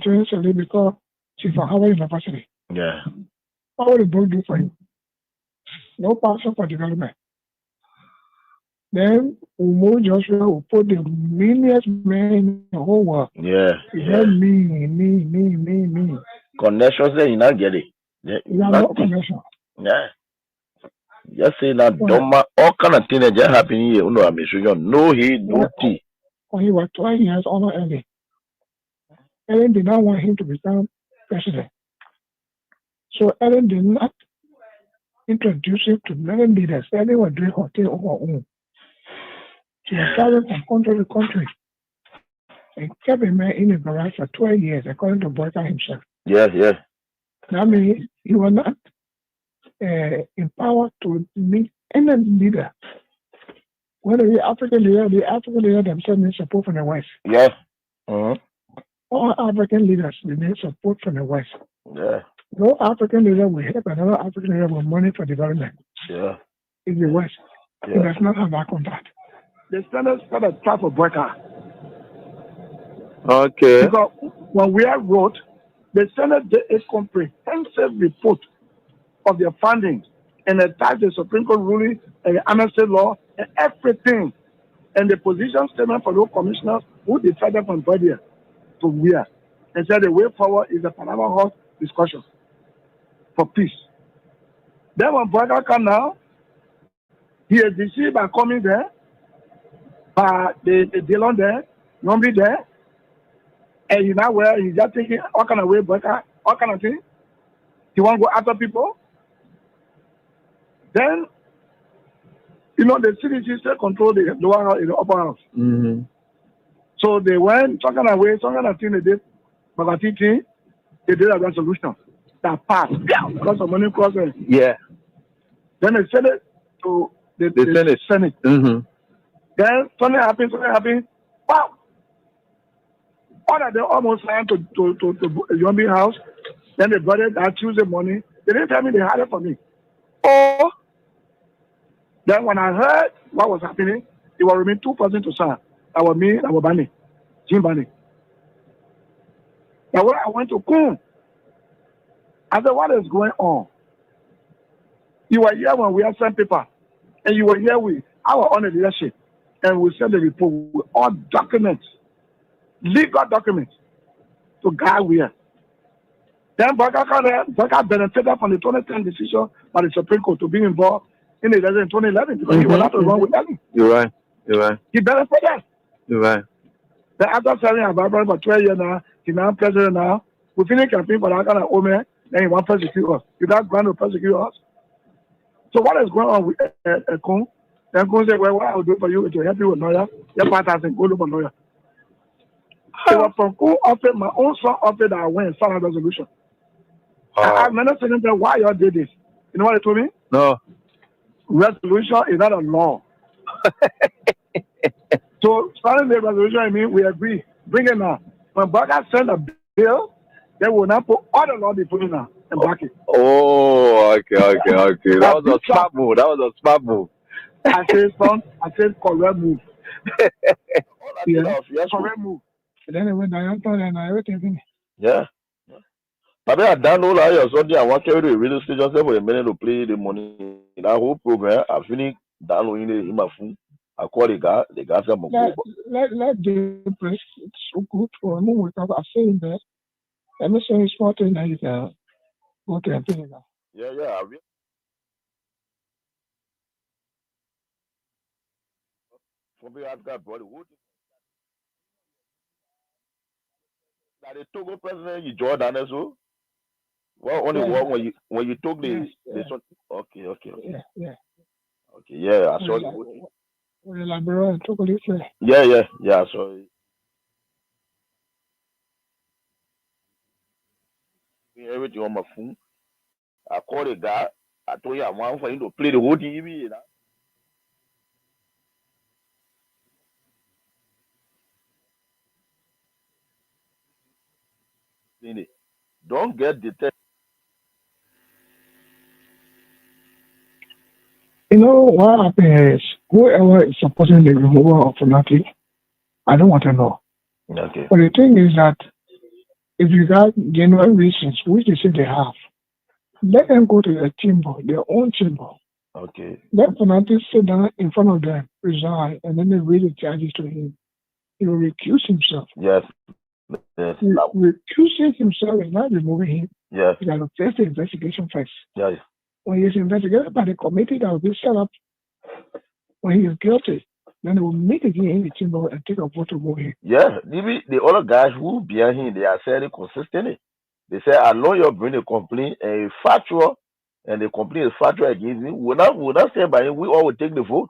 continuously because she's from Harvard University. Yeah. What will the book do for you? No passion for development. Then Umo Joshua will put the meanest man in the whole world. Yeah. Yeah. Me. Connections there, you not get it. Yeah. No connection. Yeah. Just say that all kind of things that just happen here. No he, no tea. When he was 12 years older Ellen. Ellen did not want him to become president. So Ellen did not introduce him to many leaders. Ellen was doing her thing on her own. She was traveling from country to country and kept a man in the garage for 12 years, according to Boyka himself. Yeah. That means he was not empowered to meet any leader. Whether the African leader themselves need support from the West. Yeah. All African leaders need support from the West. Yeah. No African leader will help another African leader with money for development. Yeah. In the West. Yeah. It does not have that contact. The standards for the type of worker. Okay. Because when we have wrote, the Senate did a comprehensive report of their findings and attached the Supreme Court ruling and the amnesty law and everything. And the position statement for those commissioners who decided from Brazil to where. And said the way forward is the Panama House discussion for peace. Then when Brother come now, he is deceived by coming there, by the Dillon there, Nombi there, and you know where he's just thinking all kind of way, Brother, all kind of thing. He want to go after people. Then, the CDC still control the lower house in the upper house. Mm-hmm. So they went, some kind of thing they did, but they did a resolution that passed because of money crossing. Yeah. Then they sent it to the Senate. Mm-hmm. Then something happened. Wow! All that they almost signed to Yombi house. Then they brought it that Tuesday morning. They didn't tell me they had it for me. Oh! Then when I heard what was happening, it was remain 2 persons to sign. That was me, that was Bani, Jim Bani. Now when I went to Kun, I said, what is going on? You were here when we had sent paper, and you were here with our own leadership, and we sent the report with all documents, legal documents, to guide where. Then Baka benefited from the 2010 decision by the Supreme Court to be involved in the election in 2011 because he was not wrong with Ellie. You're right. He benefited. You're right. Then after serving Ababa for 12 years now, he's now president now. We finished campaign for that kind of woman, then he wants to persecute us. He doesn't want to persecute us. So what is going on with Kun? Then Kun said, well, what I will do for you is to help you with lawyer. Your partner said, go look for lawyer. It was from Kun offered, my own son offered that I went and signed a resolution. I remember saying to them, why y'all did this? You know what they told me? No. Resolution is not a law. So starting the resolution, I mean, we agree. Bring it now. When Baga send a bill, they will not put all the law they put in now and back it. Oh, okay. That was a smart move. I said correct move. Correct move. And then they went down and everything. Yeah. But I download your Sunday. I want to carry the radio station for a minute to play the money. That whole program, I finished downloading it in my phone. I call the guy said, let the press, it's so good for me without saying that. Let me say a small thing that you can go to and think now. Yeah. For me, I've got body. That the Togo president, you joined that as well? Well, only one when you took the okay. Yeah. Okay, yeah, I saw it. Yeah, I saw it. Everything on my phone. I called the guy. I told him I want for him to play the whole TV. Don't get detected. You know what happens? Whoever is supporting the removal of Brutality, I don't want to know. Okay. But the thing is that If you got genuine reasons, which they say they have, let them go to their chamber, their own chamber. Okay. Let Fanatic sit down in front of them, resign, and then they read the charges to him. He will recuse himself. Yes. Yes. Recusing himself is not removing him. Yes. He got to face the investigation first. Yes. When he is investigated by the committee that will be set up, when he is guilty, then they will meet again in the chamber and take a vote to go in. Yeah. The other guys who behind him, they are saying consistently. They say, a lawyer bring a complaint and factual, and the complaint is factual against him. We're not saying by him, we all will take the vote.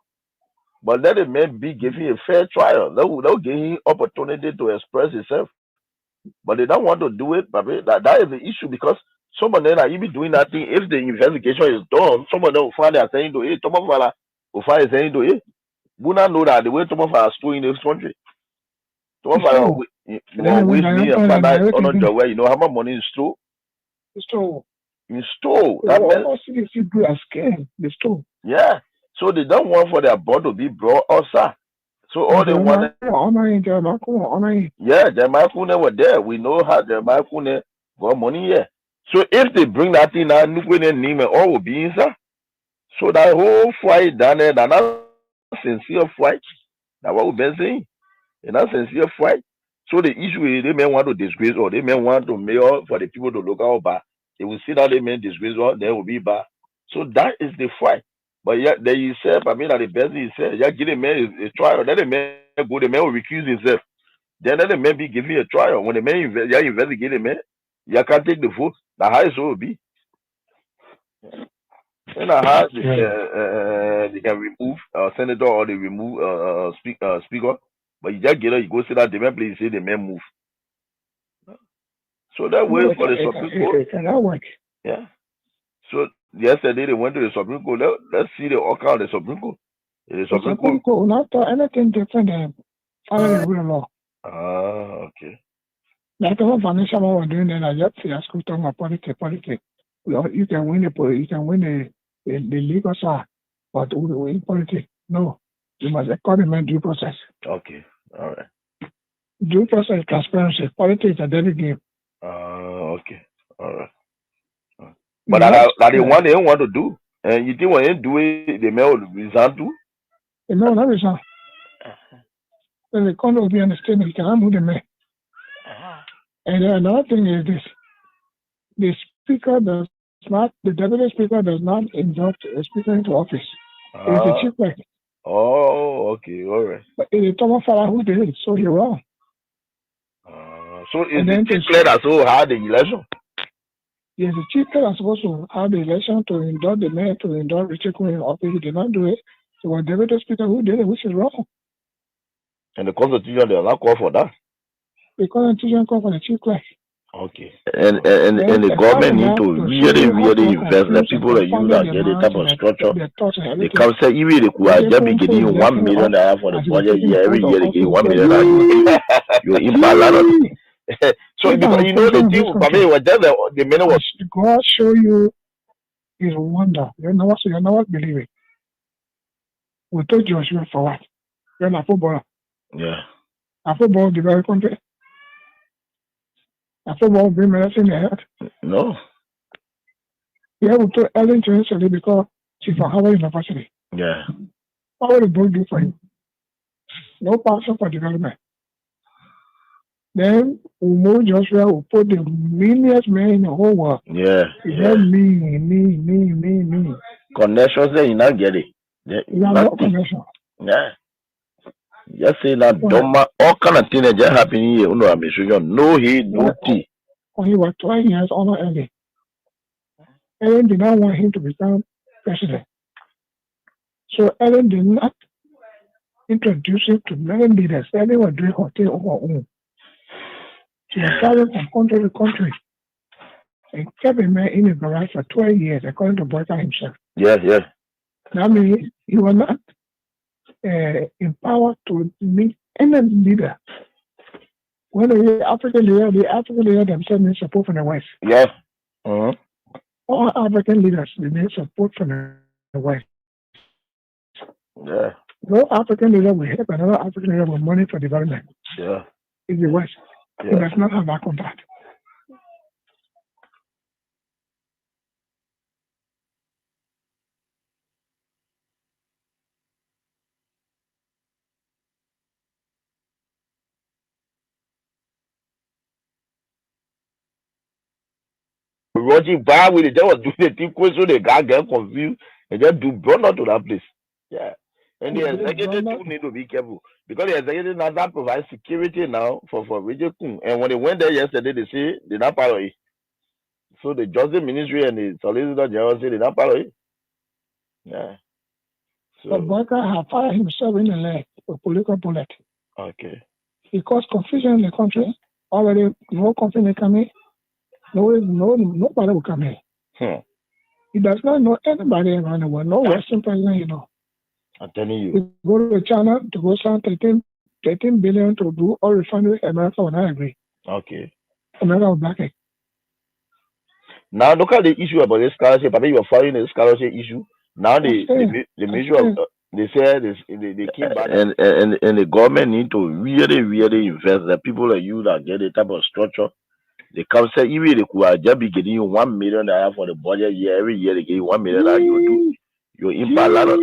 But let the man be given a fair trial. They'll give him opportunity to express himself. But they don't want to do it. But that is the issue because some of them are even doing nothing. If the investigation is done, some of them will find they're saying to it. Some of them will find saying to it. We not know that the way some of us are storing in this country. Some of us will waste me and find out on a job where you know how much money is stolen. In store. That means the store. Yeah. So they don't want for their board to be brought outside. So all they want. Yeah, Jeremiah Kune were there. We know how Jeremiah Kune got money here. So if they bring that thing out, all will be inside. So that whole fight down there, that not sincere fight. That's what we've been saying. It's not sincere fight. So the issue is they may want to disgrace or they may want to mail for the people to look out back. They will see that they may disgrace or they will be back. So that is the fight. But yeah, then you said, I mean, that the best he said, yeah, give the man a trial. Let the man go, the man will recuse himself. Then let the man be given a trial. When the man investigate the man, you can't take the vote. The highest will be. And how they can remove senator or they remove speaker. But you just get up, you go sit down, the man please say the man move. So that way for the Supreme Court. It cannot work. Yeah. So yesterday they went to the Supreme Court. Let's see the outcome of the Supreme Court. The Supreme Court will not do anything different than following the rule of law. Okay. That's what financial law was doing then. I just see a school talking about politics. You can win the legal side, but we win politics. No. You must accord due process. Okay. All right. Due process, transparency. Politics is a dirty game. Okay. All right. But that the one they don't want to do. And you think when they do it, the mail will resign too? No, not resign. Then the condo will be understanding. You cannot move the mail. And another thing is this. The speaker does not, the deputy speaker does not induct a speaker into office. It's the chief clerk. Oh, okay, all right. But it's the Thomas Farah who did it, so he wrong. So is the chief clerk that so had the election? Yes, the chief clerk is supposed to have the election to induct the mayor, to induct Richard Quinn in office. He did not do it. So it was deputy speaker who did it, which is wrong. And the constitution they are not call for that. The constitution call for the chief clerk. Okay. And the government need to really invest. The people that use that get the type of structure. They come say even they could just be getting $1 million for the budget year. Every year they get $1 million. You imbalance. So because you know the thing for me was just the minute was God show you is a wonder. You're not believing. We told Joshua for what? You're not footballer. Yeah. A football the very country. A football bring medicine in the head. No. Yeah, we told Ellen to yesterday because she's from Harvard University. Yeah. What would the book do for you? No passion for development. Then we move Joshua, we put the meanest man in the whole world. Yeah. Me. Connections there, you not get it. You not connection. Yeah. Just say that all kind of things that just happen here. No heat, no tea. When he was 12 years older early. Ellen did not want him to become president. So Ellen did not introduce him to many leaders. Ellen was doing her thing on her own. She was traveling from country to country and kept a man in a garage for 12 years, according to Boyka himself. Yeah. That means he was not empowered to meet any leader. When the African leader themselves need support from the West. Yeah. All African leaders need support from the West. Yeah. No African leader will help another African leader with money for development. Yeah. In the West. Yeah. He does not have that contact. Roger Bar with it, that was doing the thing so the guy get confused and just do brought out to that place. Yeah. And the executive too need to be careful because the executive now that provides security now for Roger Kun. And when they went there yesterday, they say they're not part of it. So the Justice Ministry and the Solicitor General say they're not part of it. Yeah. So Barker have fired himself in the leg with political bullet. Okay. He caused confusion in the country. Already, no company coming. Nobody will come here. He does not know anybody around the world. No Western president, you know. I'm telling you. He go to China to go spend 13 billion to do all refinery. America will not agree. Okay. America will back it. Now look at the issue about the scholarship. I think you are following the scholarship issue. Now the measure of they say they came back and the government need to really invest. The people like you that get the type of structure. They come say even they could just be getting you $1 million for the budget year. Every year they give you $1 million. You impact a lot of.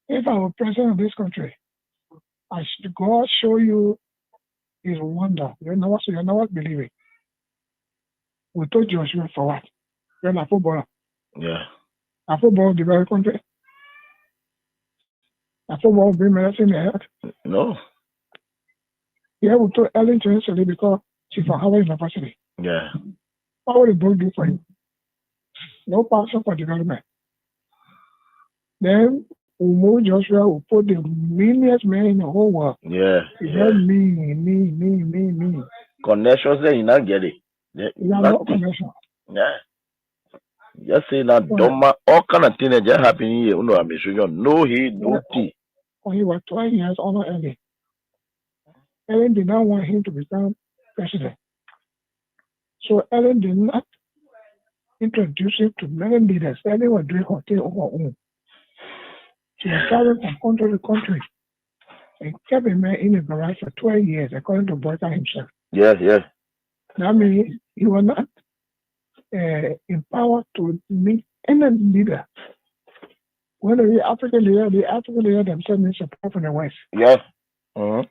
If I were president of this country, I should God show you His wonder. You're not believing. We told Joshua for what? You're not footballer. Yeah. A football the very country. A football bring medicine in the head. No. Yeah, we told Ellen to instantly because she's from Harvard University. Yeah. What would the book do for you? No passion for development. Then we move Joshua, we put the meanest man in the whole world. Yeah. He had me. Connections there, you not get it. Yeah, no connection. Yeah. Just say that Doma, all kind of things that just happen here. No administration, no he, no tea. When he was 12 years older early. Ellen did not want him to become president. So Ellen did not introduce him to many leaders. Ellen was doing her thing on her own. She was traveling from country to country and kept a man in the garage for 12 years, according to Boyka himself. Yes. That means he was not empowered to meet any leader. When the African leader themselves need support from the West. Yes. Mm-hmm.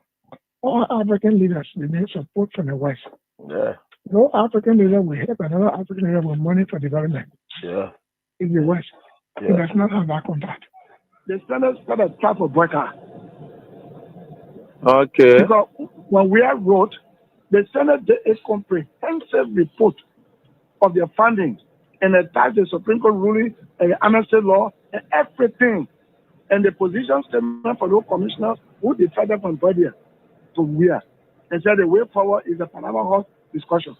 All African leaders need support from the West. Yeah. No African leader will help another African leader with money for development. Yeah. In the West. Yeah. He does not have that contact. The Senate started trap for Boyka. Okay. Because when we wrote, the Senate did a comprehensive report of their findings and attached the Supreme Court ruling and the amnesty law and everything. And the position statement for those commissioners who decided from Boyka to where. And said the way forward is the Panama House discussion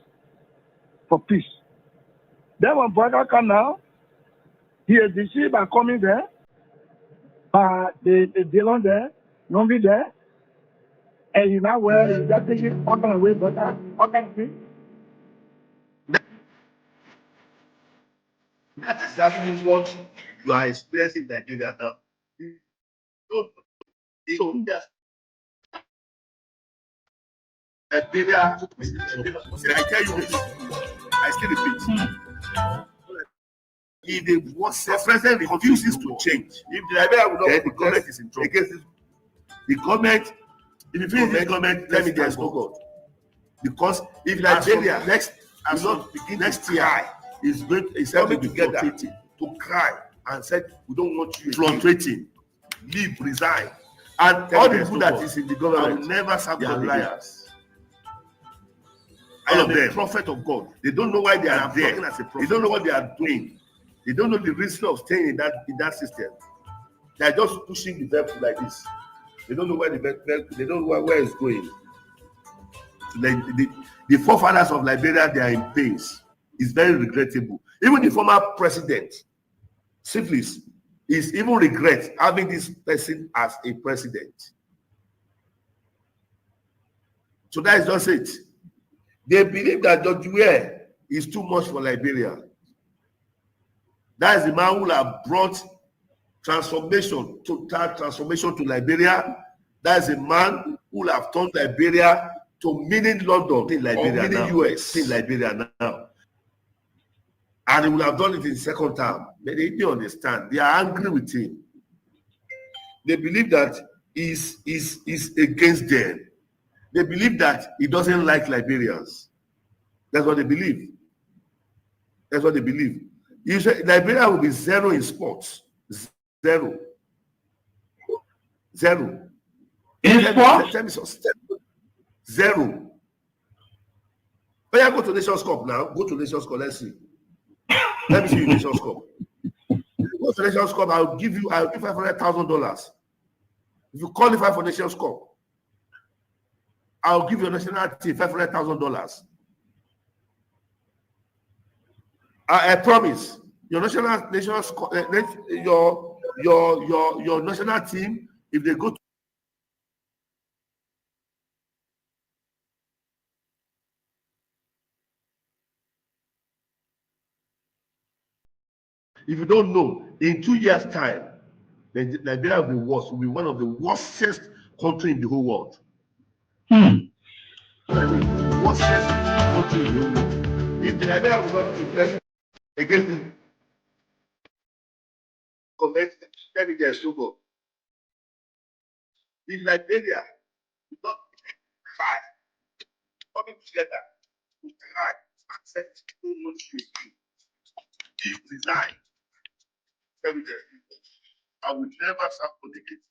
for peace. Then when Boyka come now, he is deceived by coming there. The Dillon there, Nombi there, and you know where you just take it on the way, but That is exactly what you are experiencing in Nigeria now. So yes. Nigeria, I tell you this, I still repeat. If the president refuses to change, if the Liberia will not, then the government is in trouble. The government, if you finish this government, tell me there is no God. Because if Nigeria next year is coming together to cry and said we don't want you fluctuating, leave, resign, and all the people that is in the government will never serve their liars. I am a prophet of God. They don't know why they are there. They don't know what they are doing. They don't know the reason of staying in that system. They are just pushing the vehicle like this. They don't know where they don't know where it's going. So the forefathers of Liberia, they are in pains. It's very regrettable. Even the former president, Syphilis, is even regret having this person as a president. So that is just it. They believe that George Weah is too much for Liberia. That is the man who have brought total transformation to Liberia. That is a man who have turned Liberia to mini London in Liberia or mini US in Liberia now. And he will have done it in second term. But they don't understand. They are angry with him. They believe that he's against them. They believe that he doesn't like Liberians. That's what they believe. That's what they believe. You say Liberia will be 0 in sports. 0. 0. In sports? Tell me something. 0. Oh yeah, go to Nations Cup now. Go to Nations Cup. Let's see. Let me see you Nations Cup. Go to Nations Cup. I'll give $500,000. If you qualify for Nations Cup, I'll give your national team $500,000. I promise. Your national team, if they go to if you don't know, in 2 years' time, Nigeria will be worse. Will be one of the worstest country in the whole world. The worstest country in the whole world. If the Nigeria will not be against the intelligence to go. If Nigeria will not try coming together to try to accept if resign, I will never start politics.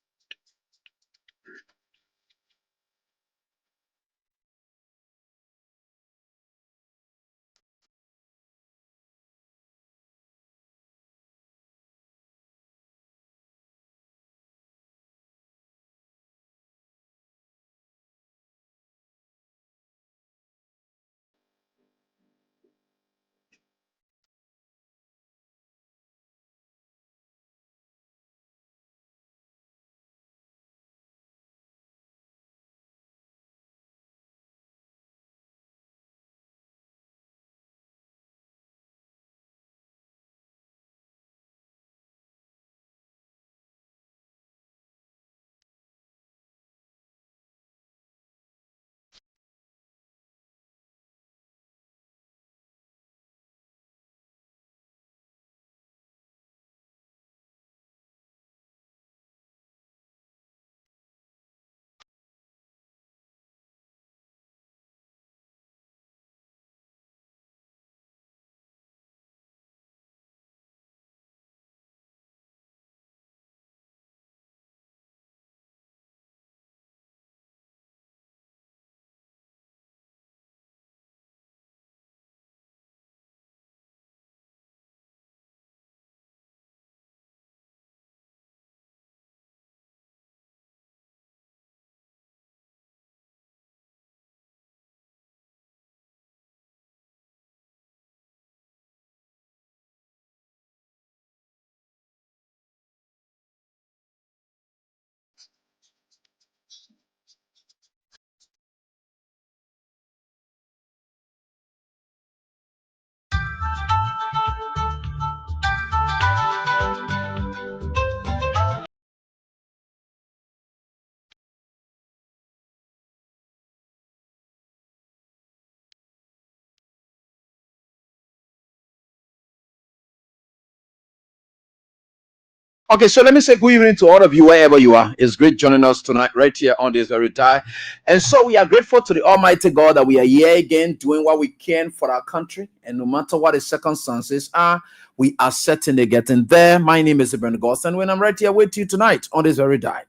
Okay, so let me say good evening to all of you wherever you are. It's great joining us tonight right here on this very time. And so we are grateful to the Almighty God that we are here again doing what we can for our country. And no matter what the circumstances are, we are certainly getting there. My name is Brandon Gosson, and I'm right here with you tonight on this very time.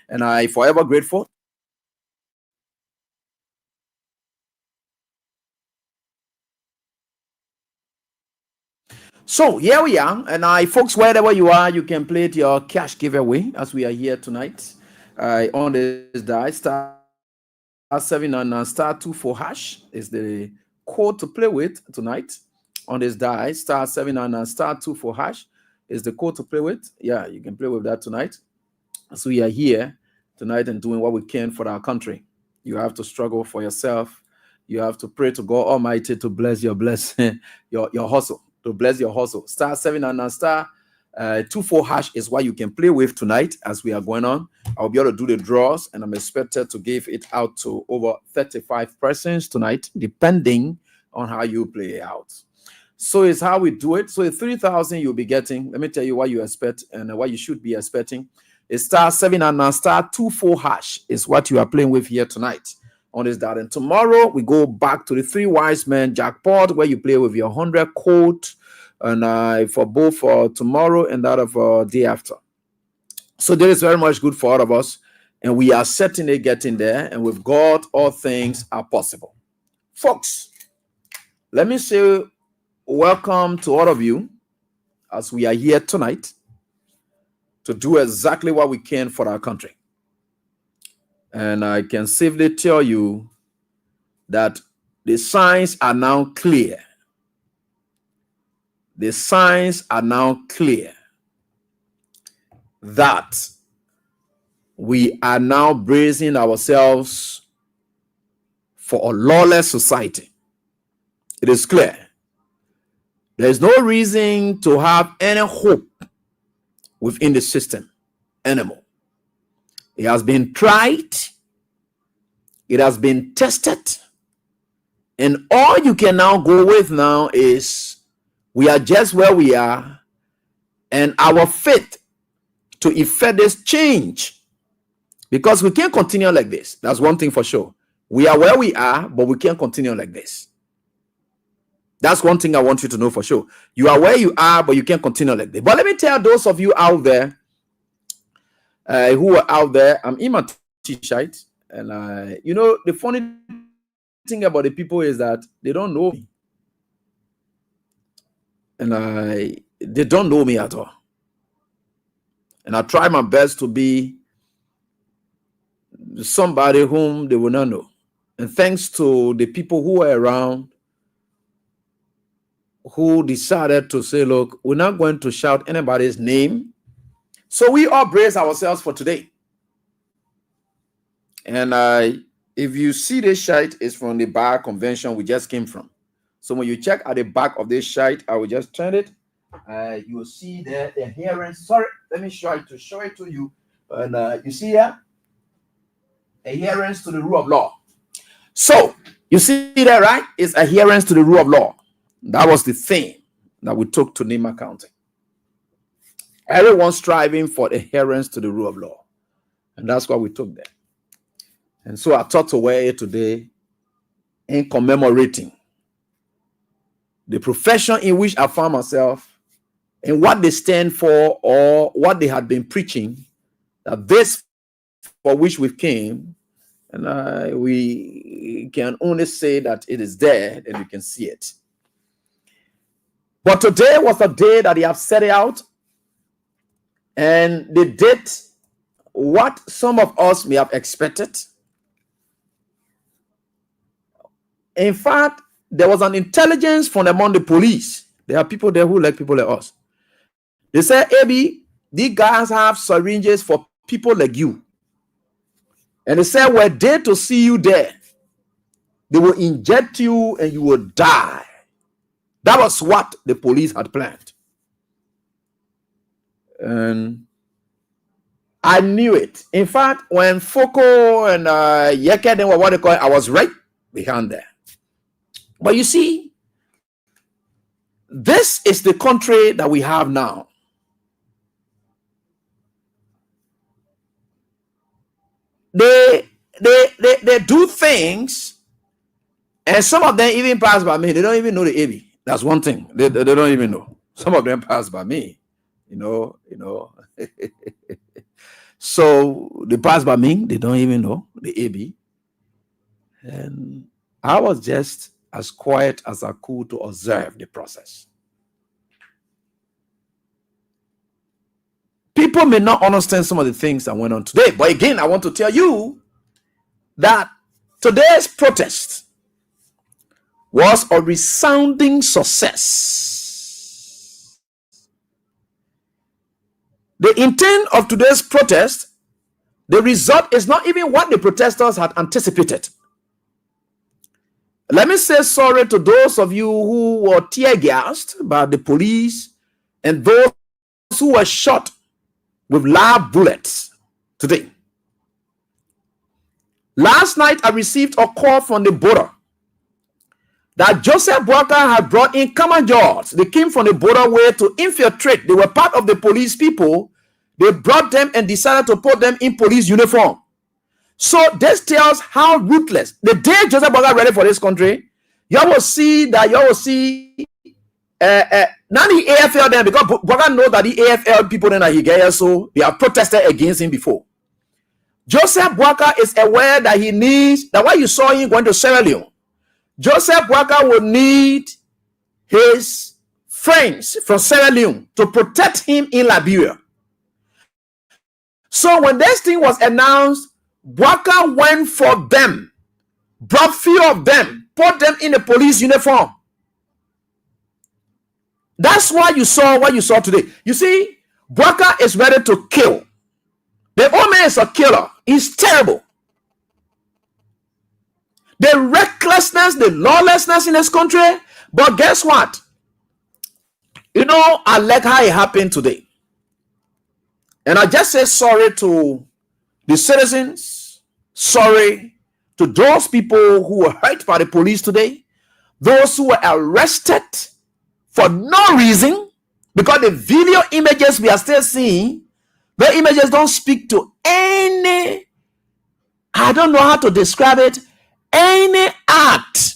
And I forever grateful. So here we are, and folks, wherever you are, you can play your cash giveaway as we are here tonight. On this die, star 7 and star 24 hash is the code to play with tonight. On this die, star 7 and star 24 hash is the code to play with. Yeah, you can play with that tonight. So we are here tonight and doing what we can for our country. You have to struggle for yourself. You have to pray to God Almighty to bless your your hustle. To bless your hustle. Star 7 and star 24 hash is what you can play with tonight as we are going on. I'll be able to do the draws, and I'm expected to give it out to over 35 persons tonight, depending on how you play out. So it's how we do it. So the 3,000 you'll be getting, let me tell you what you expect and what you should be expecting. It's star 7 and star 24 hash is what you are playing with here tonight. on this that. And tomorrow we go back to the three wise men jackpot, where you play with your 100 code, and for both for tomorrow and that of day after. So there is very much good for all of us, and we are certainly getting there. And with God, all things are possible. Folks, let me say welcome to all of you as we are here tonight to do exactly what we can for our country. And I can safely tell you that the signs are now clear. The signs are now clear that we are now bracing ourselves for a lawless society. It is clear. There is no reason to have any hope within the system anymore. It has been tried, it has been tested, and all you can now go with now is we are just where we are, and our faith to effect this change, because we can't continue like this. That's one thing for sure. We are where we are, but we can't continue like this. That's one thing I want you to know for sure. You are where you are, but you can't continue like this. But let me tell those of you out there who are out there, I'm in my t-shirt, and the funny thing about the people is that they don't know me, and they don't know me at all. And I try my best to be somebody whom they will not know. And thanks to the people who are around, who decided to say, look, we're not going to shout anybody's name. So we all brace ourselves for today. And if you see this shirt, it's from the bar convention we just came from. So when you check at the back of this shirt, I will just turn it. You will see there the adherence. Sorry, let me show it to you. And you see here, adherence to the rule of law. So you see there, right? It's adherence to the rule of law. That was the thing that we took to Nima County. Everyone striving for adherence to the rule of law. And that's what we took there. And so I thought to wear it today in commemorating the profession in which I found myself and what they stand for, or what they had been preaching, that this for which we came, and we can only say that it is there and we can see it. But today was the day that they have set it out, and they did what some of us may have expected. In fact, there was an intelligence from among the police. There are people there who like people like us. They said, Abi, these guys have syringes for people like you. And they said, were they to see you there, they will inject you and you will die. That was what the police had planned. And I knew it. In fact, when Foko and Yeke, they were what they call it, I was right behind there. But you see, this is the country that we have now. They do things, and some of them even pass by me. They don't even know the AB. That's one thing. They don't even know. Some of them pass by me. You know. So they pass by me. They don't even know the AB. And I was just as quiet as I could to observe the process. People may not understand some of the things that went on today, but again, I want to tell you that today's protest was a resounding success. The intent of today's protest, the result is not even what the protesters had anticipated. Let me say sorry to those of you who were tear gassed by the police and those who were shot with live bullets today. Last night, I received a call from the border that Joseph Boaka had brought in Kamajors. They came from the borderway to infiltrate. They were part of the police people. They brought them and decided to put them in police uniform. So this tells how ruthless. The day Joseph Boga ready for this country, you will see now the AFL then, because Boga know that the AFL people then that he get, so they have protested against him before. Joseph Boakai is aware that he needs, that why you saw him going to Sierra Leone, Joseph Boakai will need his friends from Sierra Leone to protect him in Liberia. So when this thing was announced, Boakai went for them, brought few of them, put them in a police uniform. That's why you saw what you saw today. You see, Boakai is ready to kill. The old man is a killer. He's terrible. The recklessness, the lawlessness in this country. But guess what? You know, I like how it happened today. And I just say sorry to the citizens. Sorry to those people who were hurt by the police today. Those who were arrested for no reason. Because the video images we are still seeing, the images don't speak to any, I don't know how to describe it, any act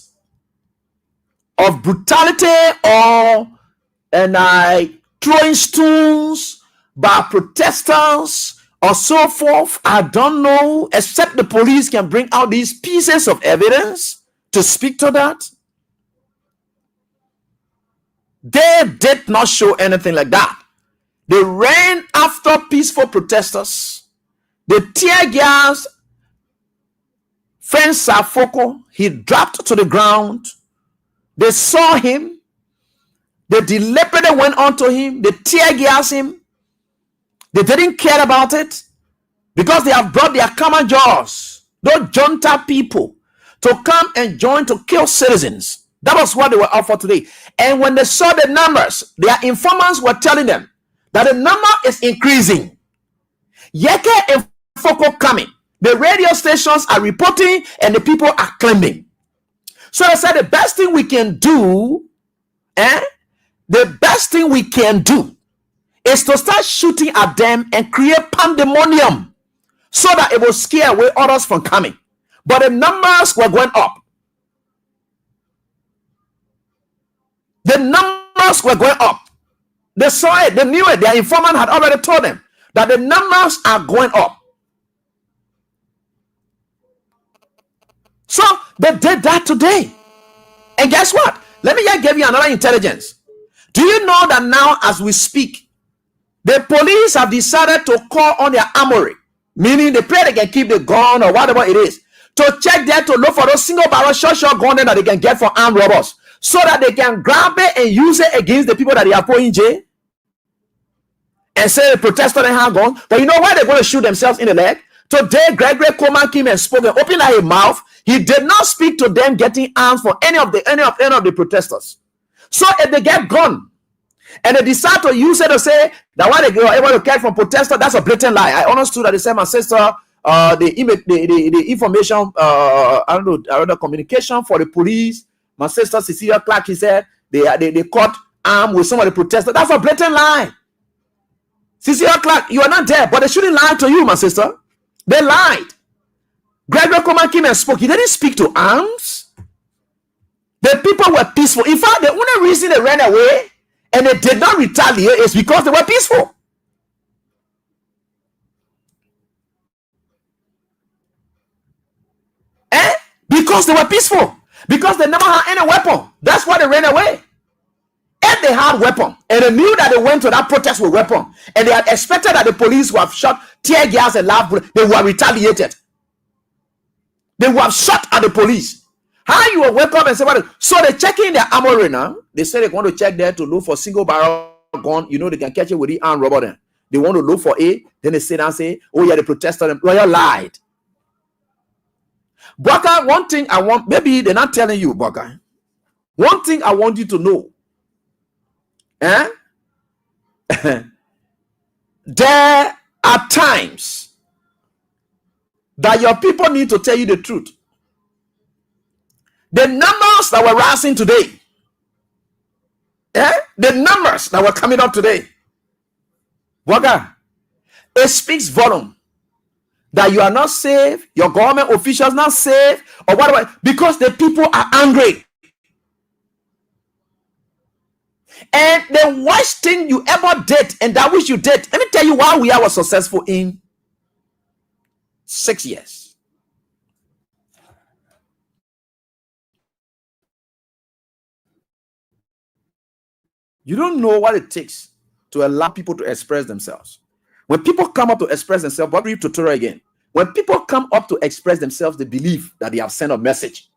of brutality or throwing stones by protesters or so forth. I don't know, except the police can bring out these pieces of evidence to speak to that. They did not show anything like that. They ran after peaceful protesters. They tear gas. Friend Safoko, he dropped to the ground. They saw him. They deliberately went onto him. They tear gas him. They didn't care about it because they have brought their common jaws, those junta people, to come and join to kill citizens. That was what they were out for today. And when they saw the numbers, their informants were telling them that the number is increasing. Yeke and Foko coming. The radio stations are reporting and the people are claiming. So I said the best thing we can do, the best thing we can do is to start shooting at them and create pandemonium so that it will scare away others from coming. But the numbers were going up. The numbers were going up. They saw it, they knew it. Their informant had already told them that the numbers are going up. So they did that today. And guess what? Let me just give you another intelligence. Do you know that now as we speak, the police have decided to call on their armory, meaning they pray they can keep the gun or whatever it is, to check there to look for those single barrel shotgun gun that they can get for armed robbers, so that they can grab it and use it against the people that they are putting in jail and say the protesters and have gone. But you know why they're going to shoot themselves in the leg? Today, Gregory Coleman came and spoke and opened his mouth. He did not speak to them getting arms for any of the protesters. So if they get gun and they decide to use it to say that why they were able to catch from protesters, that's a blatant lie. I understood that they said my sister, the information, the communication for the police. My sister Cecilia Clark, he said they caught armed with some of the protesters. That's a blatant lie. Cecilia Clark, you are not there, but they shouldn't lie to you, my sister. They lied. Gregory Coleman came and spoke. He didn't speak to arms. The people were peaceful. In fact, the only reason they ran away and they did not retaliate is because they were peaceful. Because they were peaceful. Because they never had any weapon. That's why they ran away. If they had weapon and they knew that they went to that protest with weapon and they had expected that the police would have shot tear gas and laugh, they would have retaliated. They would have shot at the police. How you will wake up and say, what? So they're checking their armory now. They say they want to check there to look for single barrel gun. You know, they can catch it with the armed robber then. They want to look for it. Then they sit down and say, oh yeah, the protester, lawyer lied. Boakai, one thing I want, maybe they're not telling you, Boakai. One thing I want you to know. There are times that your people need to tell you the truth. The numbers that were rising today, the numbers that were coming up today, Boakai, it speaks volume that you are not safe, your government officials not safe, or whatever, because the people are angry. And the worst thing you ever did, and that which you did, let me tell you why we are successful in 6 years. You don't know what it takes to allow people to express themselves. When people come up to express themselves, what read tutorial again? When people come up to express themselves, they believe that they have sent a message.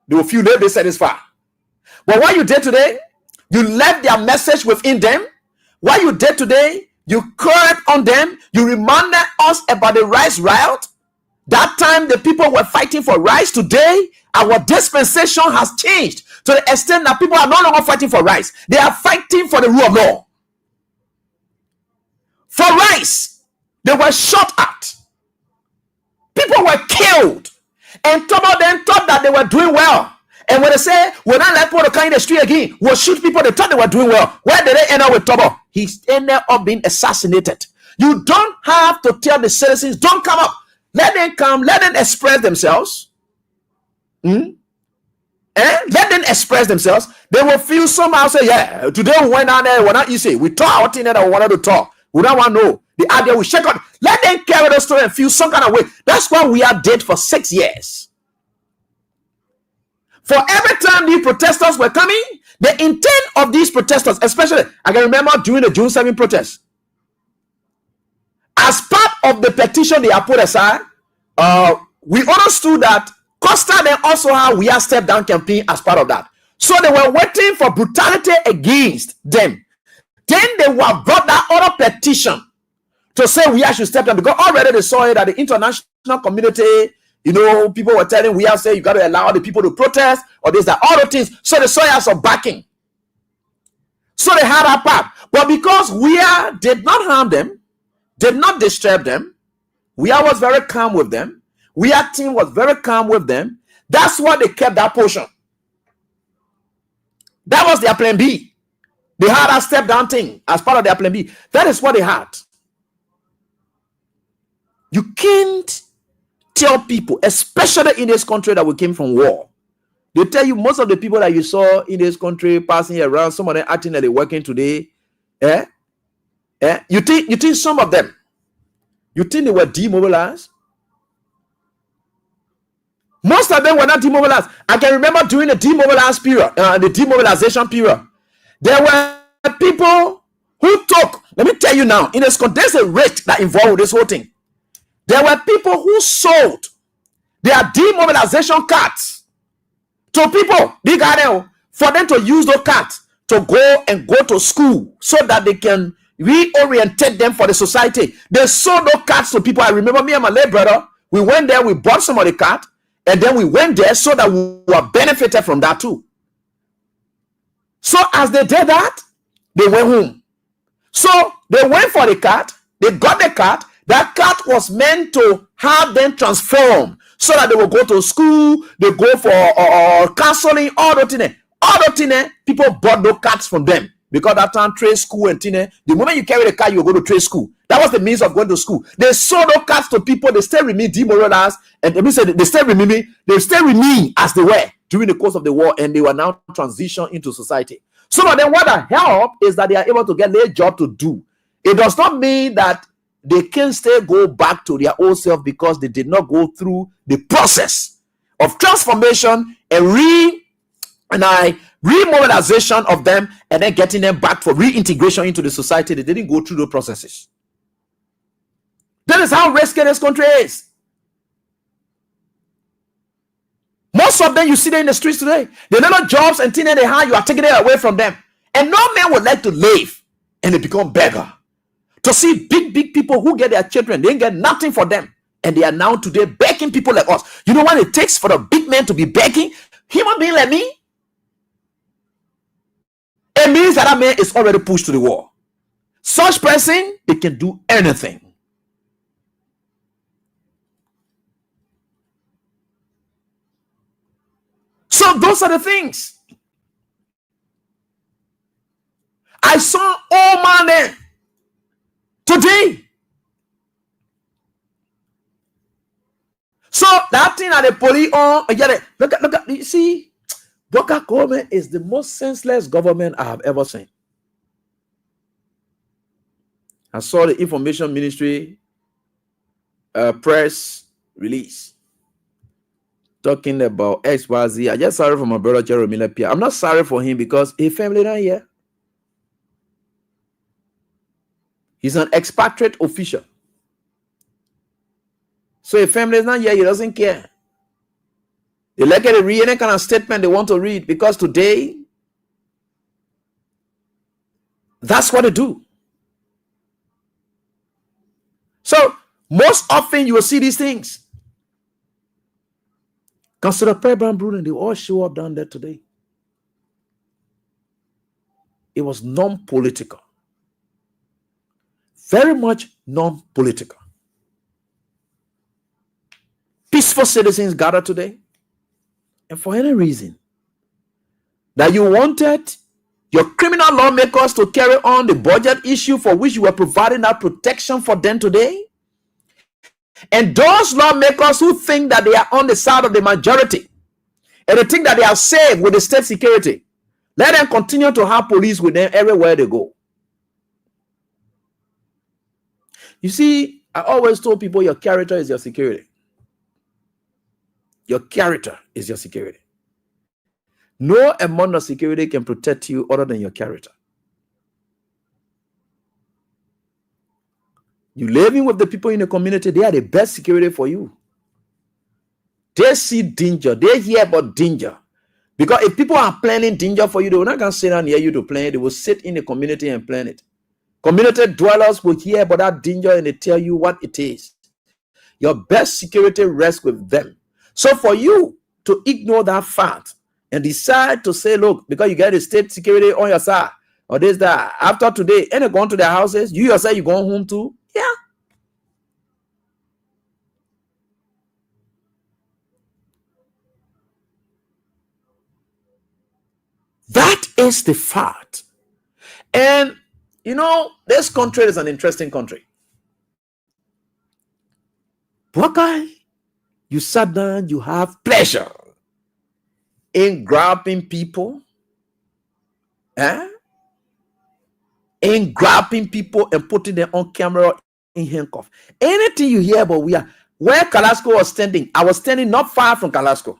They will feel they'll be satisfied. But what you did today, you left their message within them. What you did today, you curved on them. You reminded us about the rice riot. That time the people were fighting for rice. Today, our dispensation has changed to the extent that people are no longer fighting for rice. They are fighting for the rule of law. For rice, they were shot at. People were killed. And some of them thought that they were doing well. And when they say, we're not let people to come in the street again, we'll shoot people, they thought they were doing well. Where did they end up with trouble? He ended up being assassinated. You don't have to tell the citizens, don't come up. Let them come, let them express themselves. Let them express themselves. They will feel somehow, say, yeah, today we went down there, we're not easy. We talk our thing that we wanted to talk. We don't want to know. The idea we shake out. Let them carry the story and feel some kind of way. That's why we are dead for 6 years. For every time these protesters were coming, the intent of these protesters, especially, I can remember during the June 7 protest, as part of the petition they have put aside, we understood that Costa then also had We Are Step Down campaign as part of that. So they were waiting for brutality against them. Then they were brought that other petition to say we should step down, because already they saw it at the international community. You know, people were telling we have said you got to allow the people to protest or there's that other things. So they saw us of backing. So they had our part. But because we did not harm them, did not disturb them, we was very calm with them. We team was very calm with them. That's why they kept that portion. That was their plan B. They had a step down thing as part of their plan B. That is what they had. You can't tell people, especially in this country that we came from war. They tell you most of the people that you saw in this country passing around, some of them acting that they're working today. You think some of them, you think they were demobilized? Most of them were not demobilized. I can remember during the demobilized period, the demobilization period, there were people who took, let me tell you now, in this country, there's a risk that involved with this whole thing. There were people who sold their demobilization cards to people, big idea, for them to use those cards to go to school so that they can reorientate them for the society. They sold those cards to people. I remember me and my late brother, we went there, we bought some of the cards, and then we went there so that we were benefited from that too. So as they did that, they went home. So they went for the card, they got the card. That card was meant to have them transform so that they will go to school, they go for counseling, all the things. All the things, people bought those cards from them. Because that time, trade school and things, the moment you carry the card, you go to trade school. That was the means of going to school. They sold those cards to people, they still remain demoralized, and they still remain as they were during the course of the war, and they were now transitioned into society. Some of them, what help is that they are able to get their job to do. It does not mean that they can still go back to their old self because they did not go through the process of transformation and remobilization of them, and then getting them back for reintegration into the society. They didn't go through the processes. That is how risky this country is. Most of them, you see them in the streets today. They little jobs and things they have, you are taking it away from them. And no man would like to live and they become beggar. To see big people who get their children, they ain't get nothing for them. And they are now today begging people like us. You know what it takes for the big man to be begging? Human being like me? It means that man is already pushed to the wall. Such person, they can do anything. So those are the things. I saw all man there today. that thing that the police on, look at, you see, Boka government is the most senseless government I have ever seen. I saw the information ministry press release talking about XYZ. I just sorry for my brother Jeremy Pierre. I'm not sorry for him because his family not here. He's an expatriate official. So if family is not here, he doesn't care. They like to read any kind of statement they want to read because today, that's what they do. So most often you will see these things. Consider Preban Bruno, they all show up down there today. It was non-political. Very much non-political. Peaceful citizens gathered today. And for any reason that you wanted your criminal lawmakers to carry on the budget issue for which you were providing that protection for them today, and those lawmakers who think that they are on the side of the majority and they think that they are safe with the state security, let them continue to have police with them everywhere they go. You see, I always told people your character is your security. Your character is your security. No amount of security can protect you other than your character. You living with the people in the community, they are the best security for you. They see danger. They hear about danger. Because if people are planning danger for you, they will not going to sit down near you to plan it. They will sit in the community and plan it. Community dwellers will hear about that danger and they tell you what it is. Your best security rests with them. So for you to ignore that fact and decide to say, look, because you get the state security on your side, or this, that, after today, and they're going to their houses, you yourself, you're going home too. Yeah. That is the fact. And, you know, this country is an interesting country. Buckeye, you sat down, you have pleasure in grabbing people, in grabbing people and putting them on camera in handcuff. Anything you hear about where Kalasco was standing, I was standing not far from Kalasco.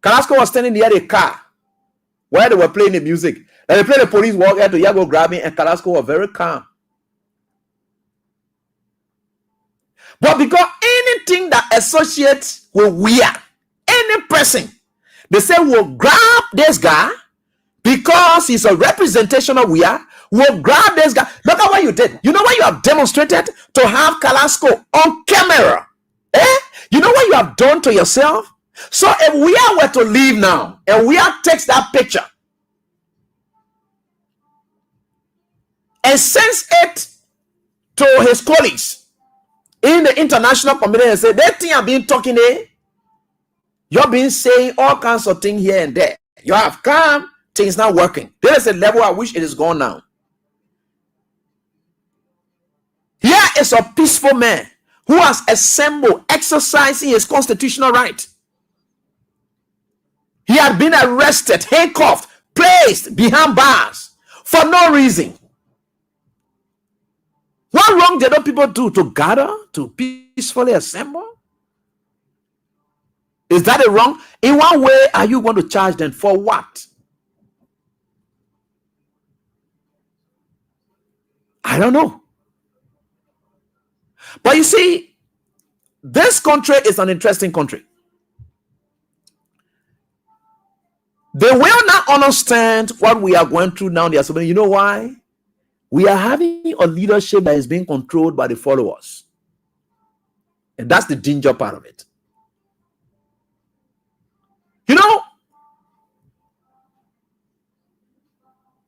Kalasco was standing near the car where they were playing the music. And they played the police walk out to go grabbing, and Kalasco was very calm. But because anything that associates with any person, they say will grab this guy because he's a representation of will grab this guy. Look at what you did. You know what you have demonstrated to have Kalasco on camera? You know what you have done to yourself? So if were to leave now and takes that picture and sends it to his colleagues in the international community and say, that thing I've been talking there, you've been saying all kinds of things here and there. You have come, things not working. There is a level at which it is gone now. Here is a peaceful man who has assembled, exercising his constitutional right. He had been arrested, handcuffed, placed behind bars for no reason. What wrong did other people do to gather, to peacefully assemble? Is that a wrong? In what way are you going to charge them? For what? I don't know. But you see, this country is an interesting country. They will not understand what we are going through now. You know why? We are having a leadership that is being controlled by the followers. And that's the danger part of it. You know,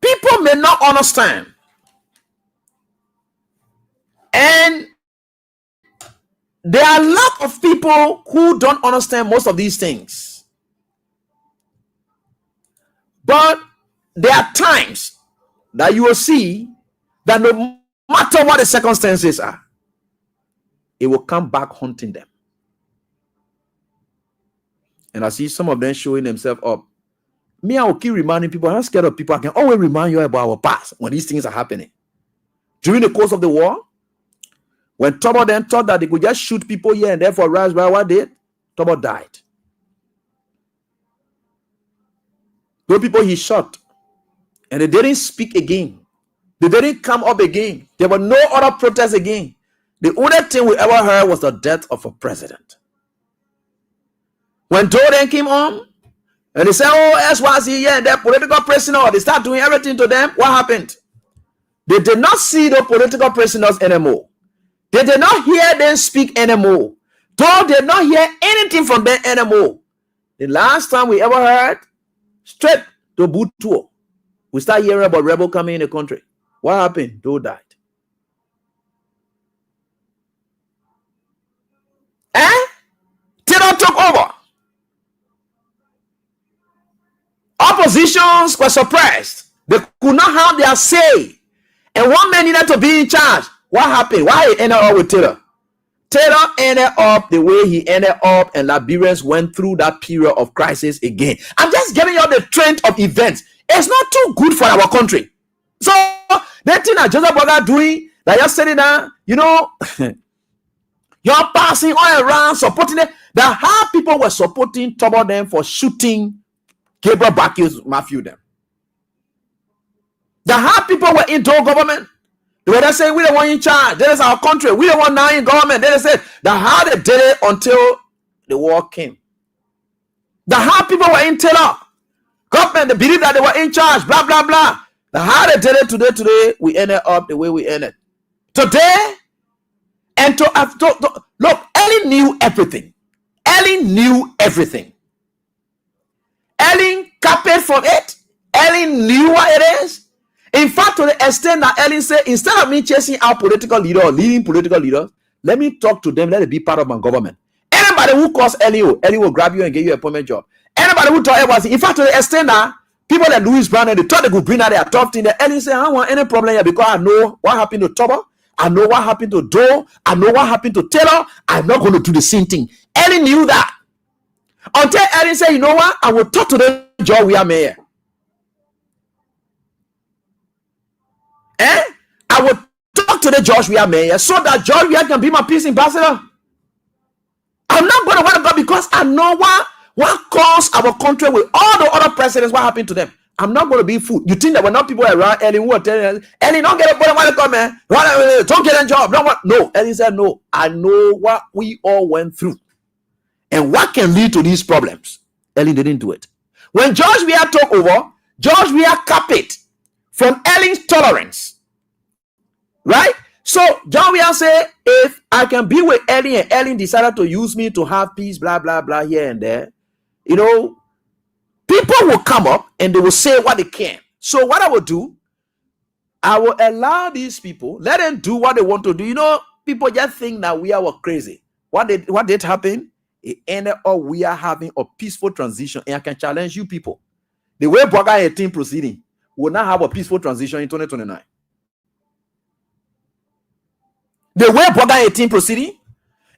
people may not understand. And there are a lot of people who don't understand most of these things. But there are times that you will see that no matter what the circumstances are, it will come back haunting them. And I see some of them showing themselves up. Me, I will keep reminding people. I'm not scared of people. I can always remind you about our past when these things are happening. During the course of the war, when Tobo then thought that they could just shoot people here and there for raspberry, what did? Tobo died. Those people he shot, and they didn't speak again. They didn't come up again. There were no other protests again. The only thing we ever heard was the death of a president. When Joe then came on, and they said, oh, SYC, yeah, they're political prisoners. They start doing everything to them. What happened? They did not see the political prisoners anymore. They did not hear them speak anymore. Though they did not hear anything from them anymore. The last time we ever heard, straight to Butuo, we start hearing about rebel coming in the country. What happened? Though died. Terror took over. Oppositions were suppressed. They could not have their say. And one man needed to be in charge. What happened? Why he ended up with Taylor? Taylor ended up the way he ended up, and Liberians went through that period of crisis again. I'm just giving you the trend of events. It's not too good for our country. So that thing that Joseph Boga doing, that you're sitting there, you know, you're passing all around, supporting them. That how people were supporting Tobo them for shooting Gabriel Bacchus Matthew them. The how people were into government. They were saying we don't want in charge. That is our country. We don't want now in government. They said the how they did it until the war came. The how people were in terror. Government, they believe that they were in charge. Blah blah blah. The how they did it today, we ended up the way we ended. Today, and look, Ellie knew everything. Ellie knew everything. Ellie copied from it. Ellie knew what it is. In fact, to the extent that Ellen said, instead of me chasing our political leader or leading political leaders, let me talk to them, let it be part of my government. Anybody who calls Ellie will grab you and give you a appointment job. Anybody who talk about it, in fact, to the extent that people like Louis Brown, they thought they could bring out their tough thing. Ellen said, I don't want any problem here because I know what happened to Tobo. I know what happened to Doe. I know what happened to Taylor. I'm not going to do the same thing. Ellen knew that. Until Ellen said, you know what? I will talk to the George we are mayor. I will talk to the George we are mayor so that George we can be my peace ambassador. I'm not going to worry about because I know what caused our country with all the other presidents, what happened to them. I'm not going to be fooled. You think there were not people around Ellie who were telling us, Ellie, don't get a boy, want to come, man. Don't get a job. No, Ellie said, no, I know what we all went through and what can lead to these problems. Ellie didn't do it. When George Weah took over, George Weah copied from Ellie's tolerance. Right? So John Weah said, if I can be with Ellie and Ellie decided to use me to have peace, blah, blah, blah, here and there, you know, people will come up and they will say what they can. So what I will do, I will allow these people, let them do what they want to do. You know, people just think that we are crazy. What did happen? It ended up we are having a peaceful transition, and I can challenge you people. The way Boga 18 proceeding will not have a peaceful transition in 2029. The way Boga 18 proceeding,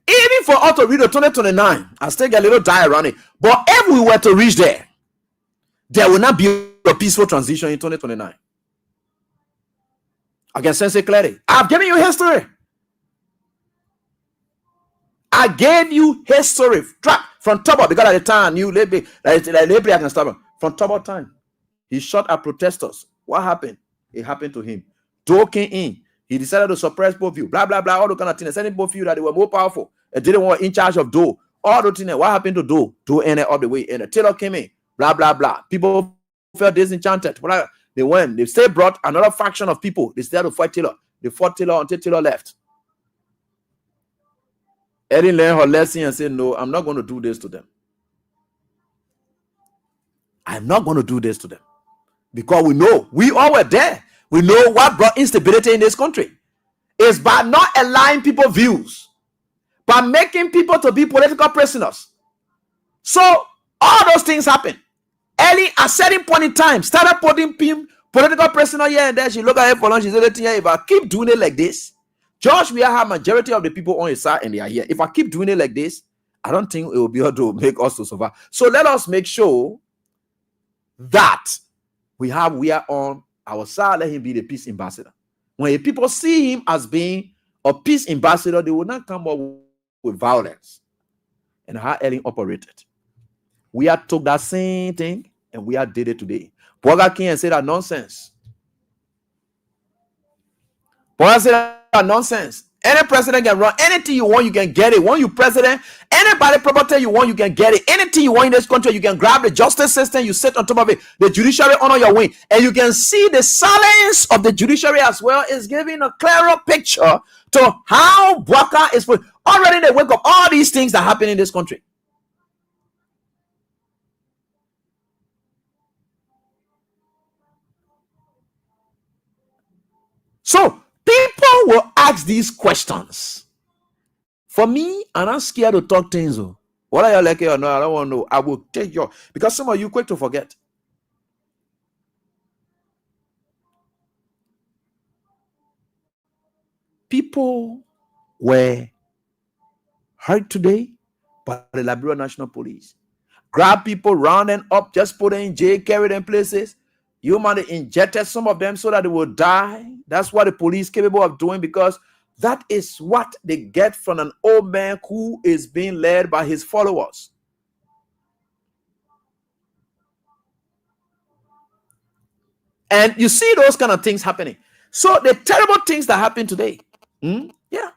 even for us to read the 2029, I still get a little die around it. But if we were to reach there will not be a peaceful transition in 2029. I can sense it clearly. I've given you history. I gave you history from Tobo because at the time you I can stop him. From Tobo time, he shot at protesters. What happened? It happened to him. Doe came in. He decided to suppress both of you. Blah blah blah. All the kind of things. Sending both of you that they were more powerful and didn't want in charge of Doe. All the things. What happened to Doe? Doe ended up the way in. Taylor came in. Blah blah blah. People felt disenchanted. They went. They still brought another faction of people. They started to fight Taylor. They fought Taylor until Taylor left. Eddie learned her lesson and said, no, I'm not going to do this to them. I'm not going to do this to them. Because we know, we all were there. We know what brought instability in this country. It's by not allowing people views, by making people to be political prisoners. So all those things happen. Ellie, at a certain point in time, started putting political prisoner here and there. She looked at him for lunch. She said, if I keep doing it like this, George, we have majority of the people on his side and they are here. If I keep doing it like this, I don't think it will be able to make us to survive. So let us make sure that we are on our side. Let him be the peace ambassador. When people see him as being a peace ambassador, they will not come up with violence. And how Ellen operated. We are took that same thing and we are did it today. Boga King say that nonsense. Boga say that nonsense. Any president can run anything you want, you can get it. When you president, anybody property you want, you can get it. Anything you want in this country, you can grab the justice system, you sit on top of it, the judiciary honor your wing, and you can see the silence of the judiciary as well is giving a clearer picture to how Boga is already they wake up all these things that happen in this country. So people will ask these questions. For me, I'm not scared to talk things. What are you like or no? I don't want to know. I will take your because some of you quick to forget. People were hurt today by the Liberia National Police. Grab people, round them up, just put them in jail, carry them places. You might have injected some of them so that they will die. That's what the police capable of doing because that is what they get from an old man who is being led by his followers. And you see those kind of things happening. So the terrible things that happen today, yeah,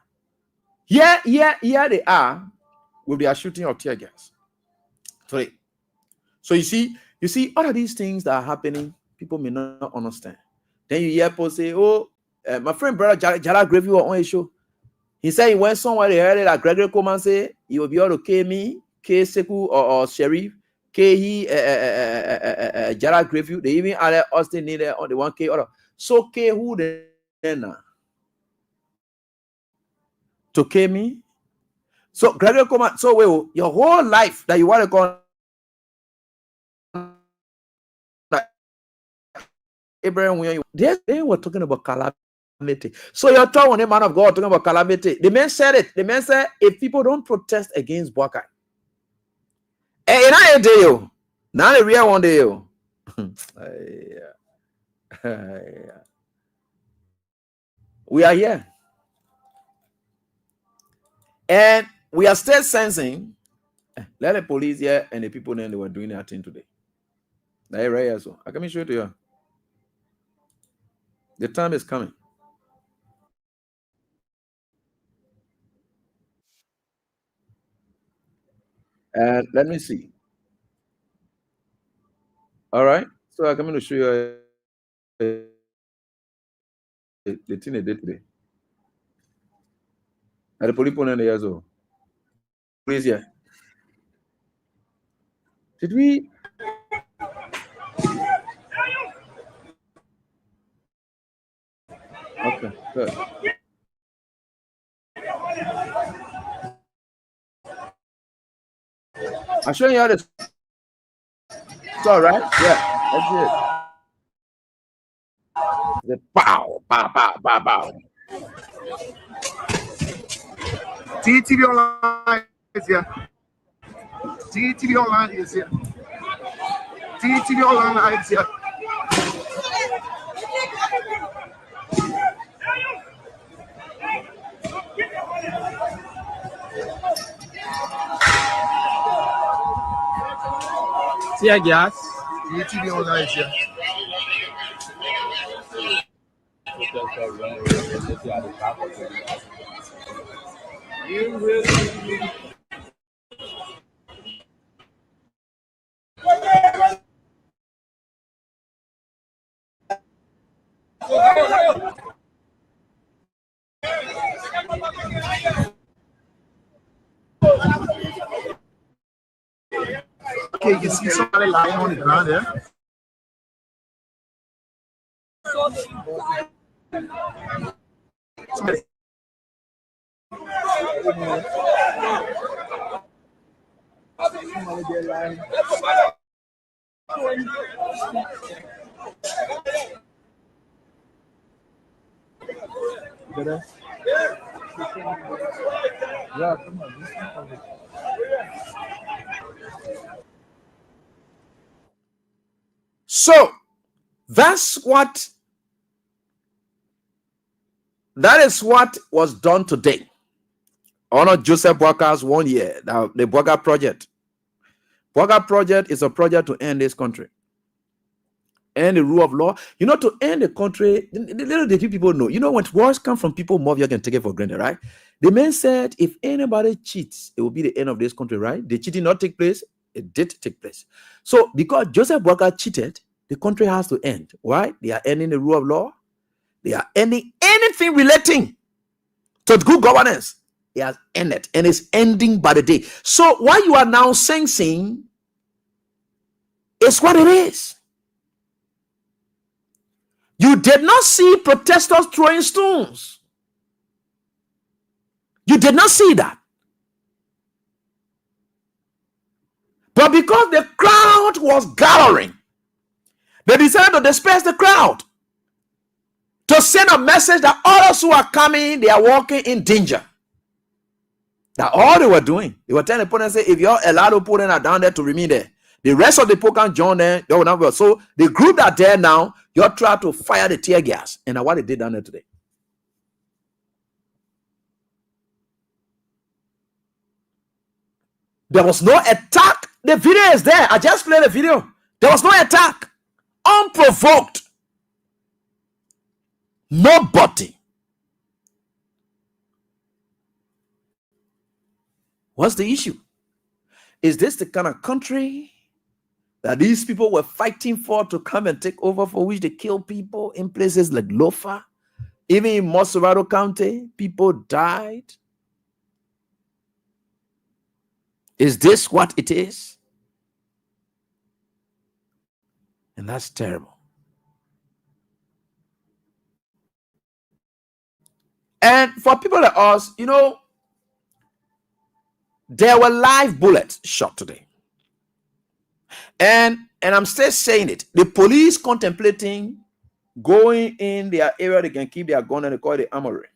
they are with their shooting of tear gas today. So you see all of these things that are happening, people may not understand. Then you hear people say, "Oh, my friend brother Jala Gravy was on a show. He said he went somewhere. They heard it like Gregory Coleman say he will be able to kill me, kill Seku or Sheriff, kill he Jala Gravy. They even added Austin needed on the 1K order. So kill who then to kill me? So Gregory Coleman. So well, your whole life that you want to call Abraham, when they were talking about calamity. So you're talking a man of God talking about calamity. The man said it. The man said, if people don't protest against Boakai, and I day you, now the real one day you. We are here, and we are still sensing. Let the police here and the people then they were doing their thing today. Now right so I can show it to you. The time is coming. And let me see. All right. So I'm going to show you the thing they did today. And the police put on the years old. Please, yeah. Did we? Okay, good. I'll show you how this. It's all right. Yeah, that's it. The pow, pow, pow, pow, pow. TTV Online is here. TTV Online is here. TTV Online is here. Tear gas. TTV Online is here. You really. Okay, you see somebody lying on the ground there? Somebody. So that is what was done today. Honor Joseph Boakar's 1 year. Now, the Boakar Project. Boakar Project is a project to end this country. End the rule of law. You know, to end the country, little did people know. You know, when wars come from people, more of you can take it for granted, right? The man said, if anybody cheats, it will be the end of this country, right? The cheating not take place. It did take place. So, because Joseph Boakar cheated, the country has to end. Why? They are ending the rule of law. They are ending anything relating to good governance. It has ended, and it's ending by the day. So, what you are now sensing is what it is. You did not see protesters throwing stones. You did not see that. But because the crowd was gathering, they decided to disperse the crowd to send a message that others who are coming, they are walking in danger. That's all they were doing. They were telling the opponent, say, if you're allowed to put them down there to remain there, the rest of the people can join them. They will not go. So the group that are there now, you're trying to fire the tear gas. And that's what they did down there today. There was no attack. The video is there. I just played the video. There was no attack. Unprovoked. Nobody. What's the issue? Is this the kind of country that these people were fighting for to come and take over, for which they kill people in places like Lofa? Even in Mosurado County, people died. Is this what it is? And that's terrible. And for people like us, you know, there were live bullets shot today. And I'm still saying it. The police contemplating going in their area, they can keep their gun, and they call it the armory.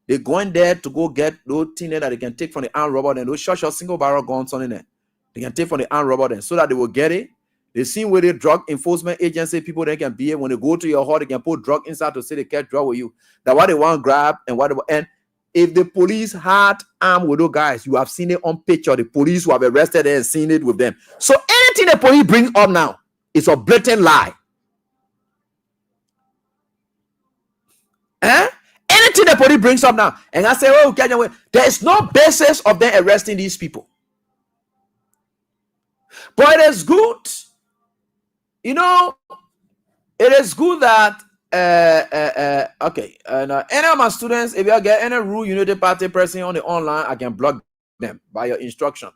They're going there to go get those things that they can take from the armed robber, and those short single barrel guns on in there. They can take from the armed robber then, so that they will get it. They see where the drug enforcement agency people, they can be it. When they go to your hall, they can put drug inside to say they catch drug with you. That's what they want to grab, and if the police had armed with those guys, you have seen it on picture. The police who have arrested them and seen it with them. So anything the police brings up now is a blatant lie. Anything the police brings up now, and I say, oh, there is no basis of them arresting these people. But it is good, you know, it is good that okay, and any of my students, if you get any Rule Unity Party person on the online, I can block them by your instruction.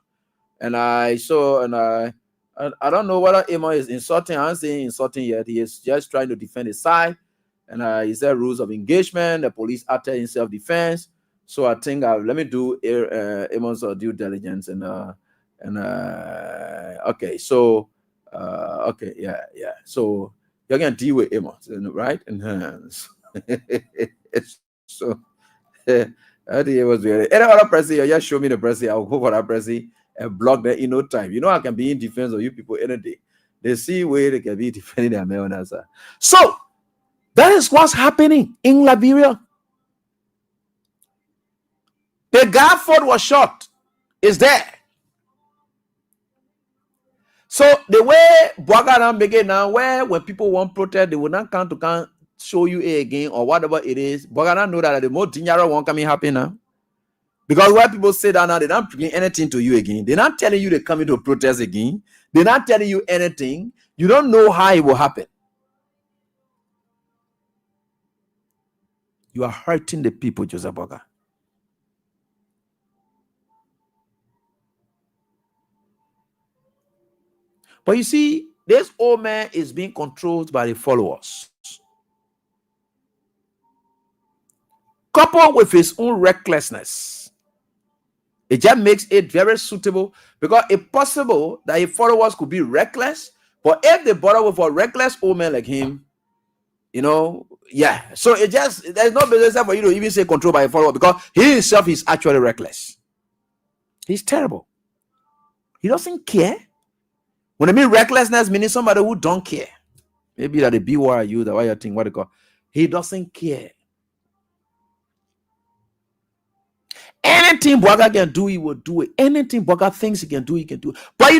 And I don't know whether Emma is insulting. I'm saying insulting yet. He is just trying to defend his side. And he said rules of engagement. The police acted in self-defense. So I think let me do Emma's due diligence okay. So okay, yeah. So you're gonna deal with Emma, right? And so I think it was really any other person. You just show me the person. I'll go for that person and block them in no time. You know, I can be in defense of you people any day. They see where they can be defending their men answer. So that is what's happening in Liberia. The guy Ford was shot is there. So the way Boakar begin now, where when people want protest, they will not come to show you again or whatever it is. Boakar know that the more dangerous one coming happen now. Because when people say that now, they're not bringing anything to you again. They're not telling you they're coming to protest again. They're not telling you anything. You don't know how it will happen. You are hurting the people, Joseph Boakar. But you see, this old man is being controlled by the followers. Coupled with his own recklessness, it just makes it very suitable, because it's possible that his followers could be reckless, but if they bother with a reckless old man like him, Yeah. So there's no business for you to even say control by a follower, because he himself is actually reckless. He's terrible. He doesn't care. When I mean recklessness, meaning somebody who don't care. Maybe that the BYU, the why thing, what they call. He doesn't care. Anything Bwaga can do, he will do it. Anything Bwaga thinks he can do, he can do it. But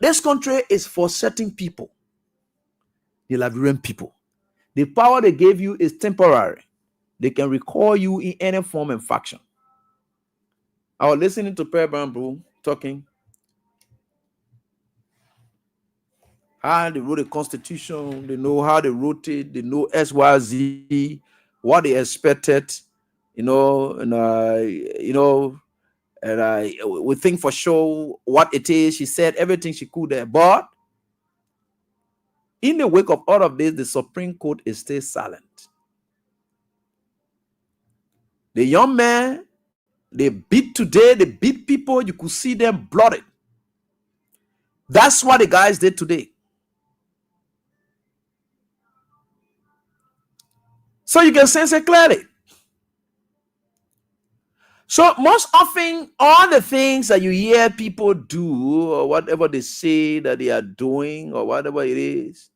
this country is for certain people. The Liberian people. The power they gave you is temporary. They can recall you in any form and faction. I was listening to Per Bamboo talking how they wrote the Constitution, they know how they wrote it, they know SYZ, what they expected, and we think for sure what it is. She said everything she could there, but in the wake of all of this, the Supreme Court is still silent. The young men, they beat people, you could see them blooded. That's what the guys did today. So you can sense it clearly. So most often, all the things that you hear people do, or whatever they say that they are doing, or whatever it is,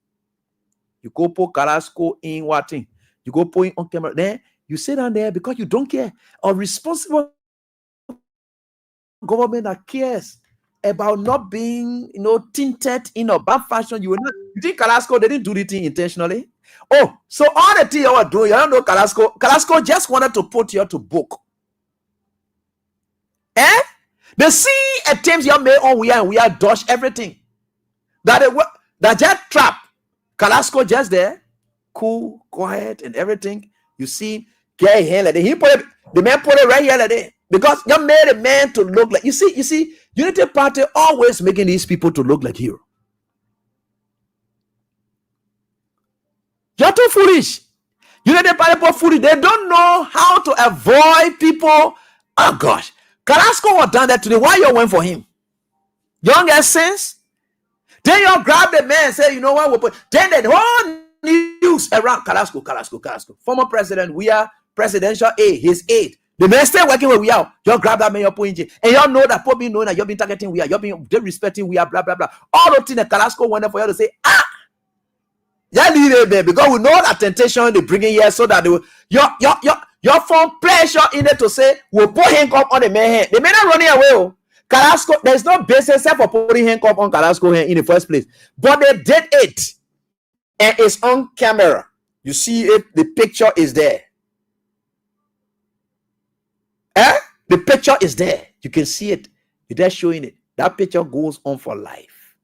you go put Carrasco in what thing? You go put it on camera. Then you sit down there because you don't care. A responsible government that cares about not being, tinted in a bad fashion. You think Carrasco, they didn't do the thing intentionally? Oh, so all the thing you were doing, you don't know Carrasco. Carrasco just wanted to put you to book. They see attempts you made on we are dodge everything. That just trap. Carrasco just there, cool, quiet, and everything. You see, get here like that. The man put it right here like that. Because you made a man to look like you see, Unity Party always making these people to look like hero. You're too foolish. Unity Party for foolish. They don't know how to avoid people. Oh gosh. Carrasco was done that today. Why you went for him? Young sense. Then you grab the man and say, you know what? We'll put. Then the whole news around Carrasco. Former president, we are presidential aide, his aide. The man still working where we are. You grab that man, you're putting in. And you know that probably knowing that you've been targeting we are, you've been disrespecting we are, blah, blah, blah. All the things that Carrasco wanted for you to say, yeah, leave it there, because we know that temptation they bring in here so that they will, your phone pressure in it to say, we'll put handcuff on the man hand. The man are running away. Carrasco, there's no basis for putting handcuff on Carrasco hand in the first place. But they did it. And it's on camera. You see it, the picture is there. The picture is there. You can see it. They're showing it. That picture goes on for life.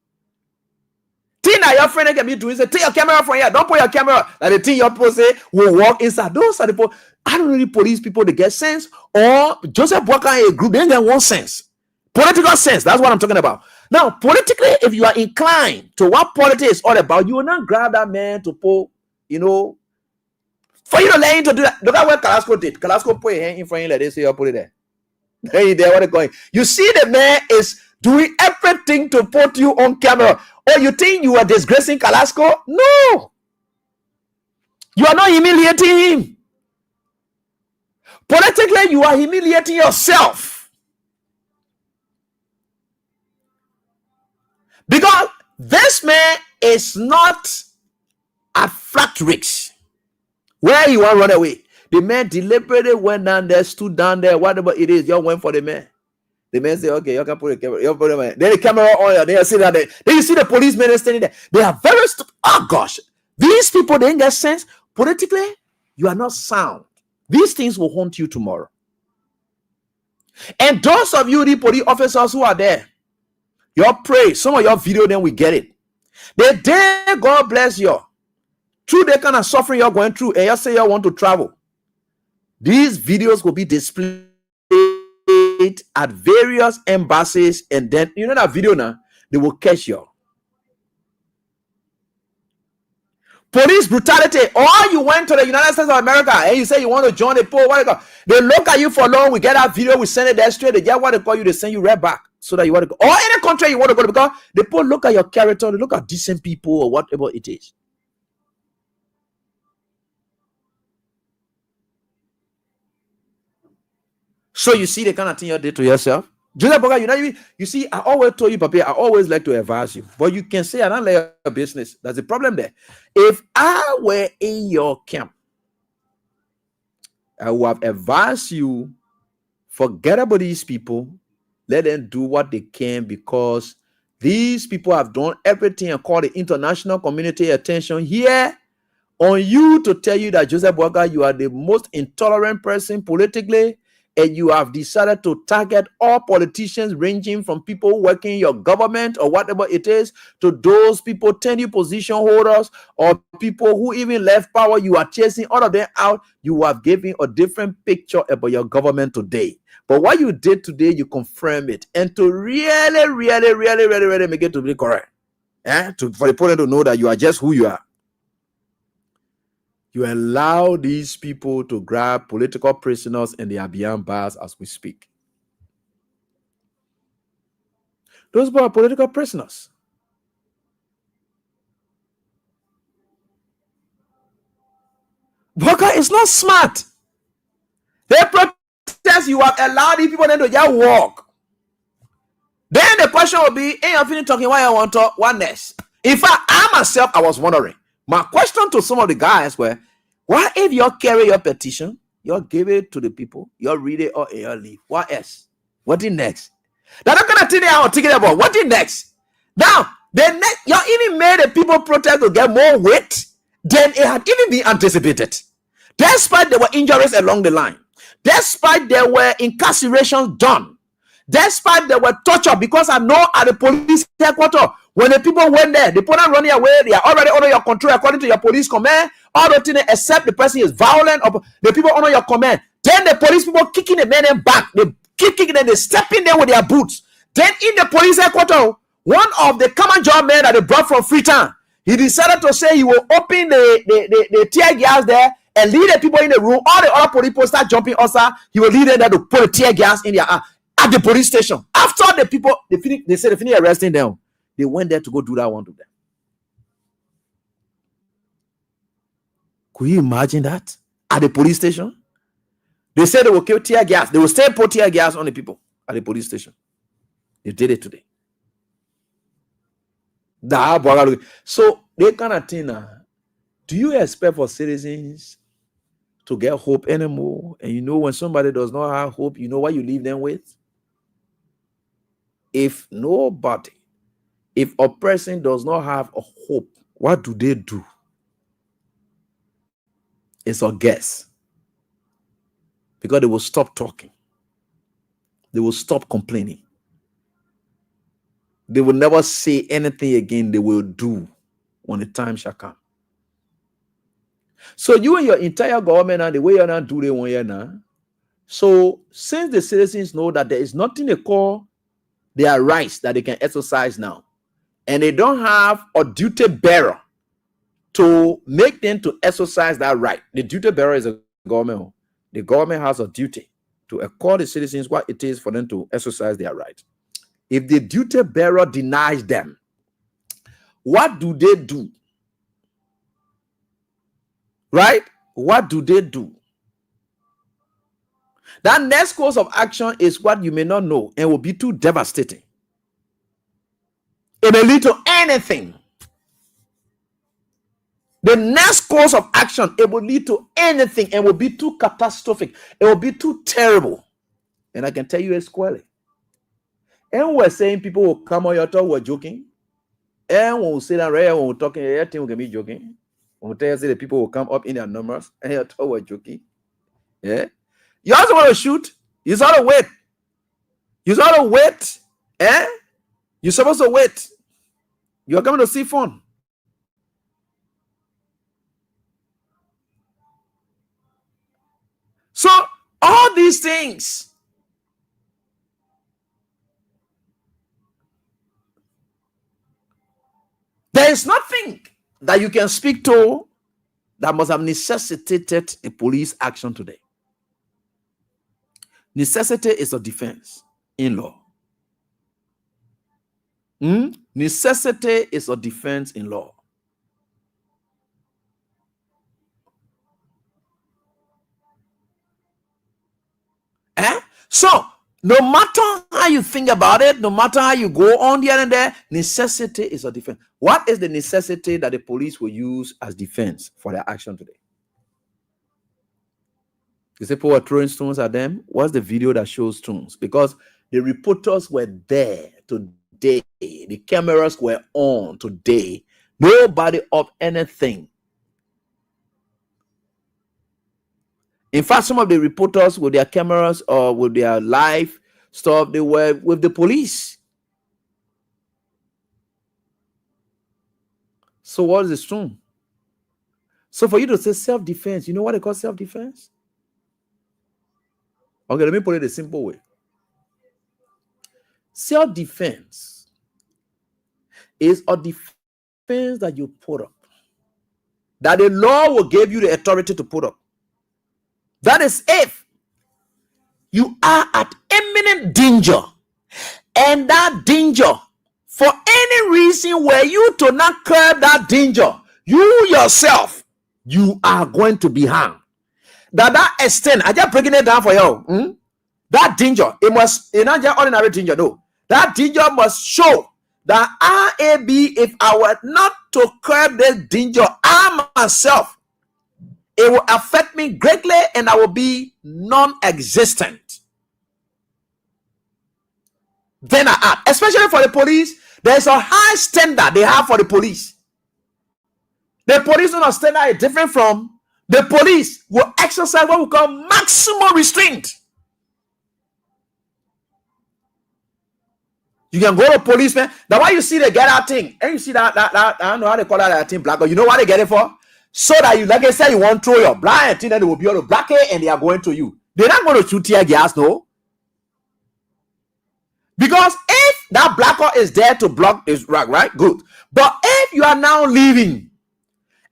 Tina, your friend can be doing say, take your camera from here. Don't put your camera. Like the thing your people say will walk inside. Those are the people. I don't really police people to get sense. Or Joseph Walker and a group, they get one sense. Political sense. That's what I'm talking about. Now, politically, if you are inclined to what politics is all about, you will not grab that man to pull, for you to let him to do that. Look at what Carrasco did. Carrasco put a hand in front of him like this, so you put it there. There, what they're going. You see, the man is doing everything to put you on camera. Or you think you are disgracing Carrasco? No. You are not humiliating him. Politically, you are humiliating yourself. Because this man is not at flat risk where you want to run away. The man deliberately went down there, stood down there, whatever it is, you went for the man. The man say, okay, you can put the camera. You put the man. Then the camera on, they see that. Then you see the policemen standing there. They are very stupid. Oh gosh, these people, they ain't get sense. Politically, you are not sound. These things will haunt you tomorrow. And those of you, the police officers who are there, you pray. Some of your video, then we get it. The day God bless you, through the kind of suffering you're going through, and you say you want to travel, these videos will be displayed at various embassies, and then that video now, they will catch you. Police brutality. Or you went to the United States of America and you say you want to join the poll. They look at you for long. We get that video, we send it there straight. They get what they call you, they send you right back so that you want to go. Or any country you want to go to, because the poll look at your character, they look at decent people or whatever it is. So you see the kind of thing you did to yourself. Joseph Boga, you see, I always told you, Papa, I always like to advise you. But you can say I don't like your business. That's the problem there. If I were in your camp, I would have advised you, forget about these people. Let them do what they can, because these people have done everything and called the international community attention here on you to tell you that Joseph Boga, you are the most intolerant person politically, and you have decided to target all politicians, ranging from people working in your government or whatever it is, to those people, tenure position holders, or people who even left power. You are chasing all of them out. You have given a different picture about your government today. But what you did today, you confirm it. And to really make it to be correct. For the people to know that you are just who you are. You allow these people to grab political prisoners, and they are behind bars as we speak. Those people are political prisoners. Boga is not smart. They protest, you have allowed these people then to just walk. Then the question will be, hey, I'm finished talking, why I want to, what next? In fact, I myself, I was wondering. My question to some of the guys were, what if you carry your petition, you give it to the people, you read it or you leave? What else? What is next? They're not gonna tell you how I'm thinking about. What is next? Now, you even made the people protest to get more weight than it had even been anticipated. Despite there were injuries along the line, despite there were incarcerations done, despite there were torture, because I know at the police headquarters, when the people went there, the people are running away, they are already under your control according to your police command, all the things except the person is violent, or the people under your command. Then the police people kicking the men back, they keep kicking them, they step in there with their boots. Then in the police headquarters, one of the common job men that they brought from Freetown, he decided to say he will open the tear gas there and lead the people in the room. All the other police people start jumping also. He will lead them there to put the tear gas in their at the police station. After the people, they said they finished arresting them. They went there to go do that one to them. Could you imagine that? At the police station? They said they will kill tear gas. They will still put tear gas on the people at the police station. They did it today. So they kind of thing now. Do you expect for citizens to get hope anymore? And you know, when somebody does not have hope, you know what you leave them with? If a person does not have a hope, what do they do? It's a guess. Because they will stop talking. They will stop complaining. They will never say anything again. They will do when the time shall come. So you and your entire government and the way you're not doing it 1 year now. So since the citizens know that there is nothing they call their rights that they can exercise now, and they don't have a duty bearer to make them to exercise that right. The duty bearer is a government. The government has a duty to accord the citizens what it is for them to exercise their right. If the duty bearer denies them, what do they do? Right? What do they do? That next course of action is what you may not know and will be too devastating. It may lead to anything. The next course of action, it will lead to anything and will be too catastrophic. It will be too terrible. And I can tell you it's squarely. And we're saying people will come on your talk, we're joking. And when we say that right, when we're talking, everything we can be joking. When we tell you the people will come up in their numbers, and your talk, we're joking. Yeah. You also want to shoot, you sort of wait. You sort of wait. You're supposed to wait. You're coming to see fun. So all these things, there is nothing that you can speak to that must have necessitated a police action today. Necessity is a defense in law. Necessity is a defense in law. So, no matter how you think about it, no matter how you go on here and there, necessity is a defense. What is the necessity that the police will use as defense for their action today? You say people were throwing stones at them. What's the video that shows stones? Because the reporters were there today. The cameras were on today. Nobody of anything. In fact, some of the reporters with their cameras or with their live stuff, they were with the police. So what is the stone? So for you to say self-defense, you know what they call self-defense? Okay, let me put it a simple way. Self-defense is a defense that you put up, that the law will give you the authority to put up. That is if you are at imminent danger, and that danger, for any reason, were you to not curb that danger, you yourself, you are going to be harmed. That extent, I just breaking it down for you. That danger, it must, it's not just ordinary danger, no. That danger must show that RAB, if I were not to curb this danger, I myself, it will affect me greatly and I will be non-existent. Then I add, especially for the police, there's a high standard they have for the police. The police on a standard is different from the police will exercise what we call maximum restraint. You can go to policeman. That's why you see they get that thing. And you see that I don't know how they call that thing black, but you know what they get it for? So that you, like I said, you want to throw your blind thing, then they will be able to black it and they are going to you. They're not going to shoot tear gas, no. Because if that blacker is there to block is right, good. But if you are now leaving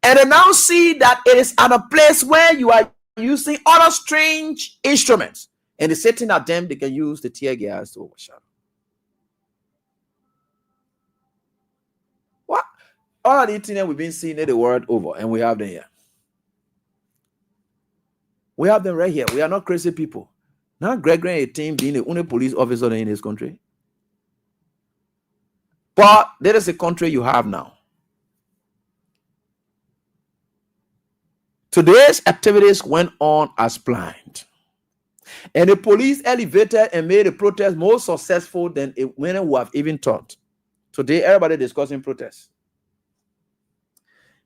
and they now see that it is at a place where you are using other strange instruments and they're sitting at them, they can use the tear gas to overshadow. What? All of the things we've been seeing the world over, and we have them here. We have them right here. We are not crazy people. Now, Gregory 18 being the only police officer in this country. But there is a country you have now. Today's activities went on as planned. And the police elevated and made the protest more successful than many would have even thought. Today, everybody discussing protests.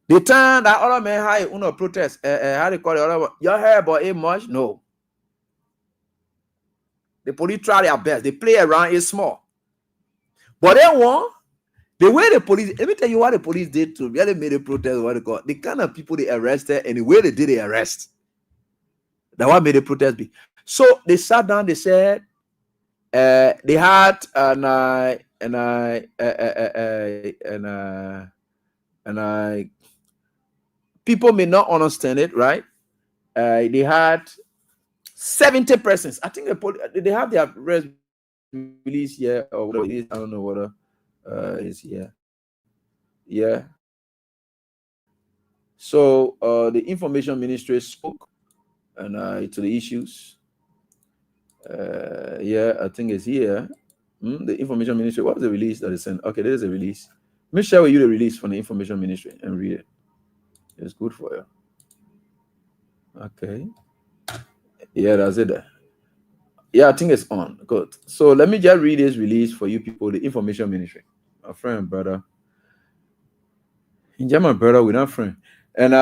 The time that other men had a protest, how they call it, other, you heard about it much? No. The police try their best. They play around, it's small. But they want, the way the police, let me tell you what the police did to really made a protest, what they call the kind of people they arrested and the way they did the arrest. That what made the protest be. So they sat down, they said, they had people may not understand it, right? They had 70 persons. I think they have their press release here, or whatever it is. I don't know what is here. Yeah. So the information ministry spoke and to the issues. Yeah, I think it's here. The information ministry. What was the release that they sent? Okay, there is a release. Let me share with you the release from the information ministry and read it. It's good for you. Okay. Yeah, that's it there. Yeah, I think it's on. Good. So let me just read this release for you people, the information ministry. My friend, brother. In German, brother, we're not friends. And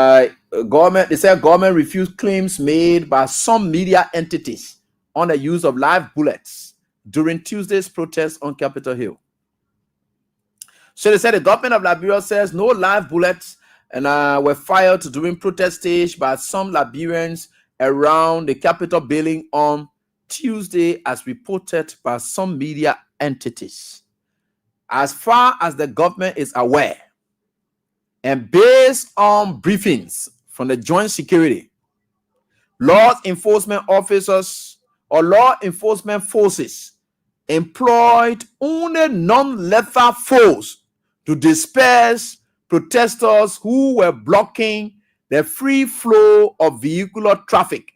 government, they said government refused claims made by some media entities on the use of live bullets during Tuesday's protest on Capitol Hill. So they said the government of Liberia says no live bullets and were fired during protest staged by some Liberians around the Capitol building on Tuesday, as reported by some media entities. As far as the government is aware, and based on briefings from the Joint Security, law enforcement officers or law enforcement forces employed only non-lethal force to disperse protesters who were blocking the free flow of vehicular traffic.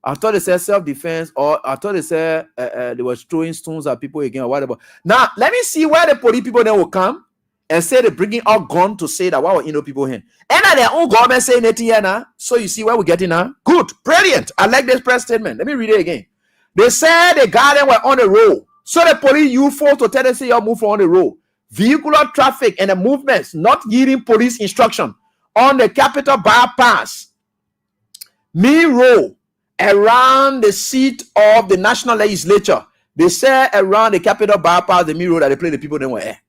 I thought they said self-defense, or I thought they said they were throwing stones at people again or whatever. Now, let me see where the police people then will come and say they're bringing out gun to say that why were people here. And at their own government saying it here now. So you see where we're getting now? Good, brilliant. I like this press statement. Let me read it again. They said the garden were on the road. So the police you forced to tell them say you move on the road. Vehicular traffic and the movements not yielding police instruction on the Capitol bypass. Main road around the seat of the National Legislature. They say around the Capitol bypass, the main road that they play the people then were here.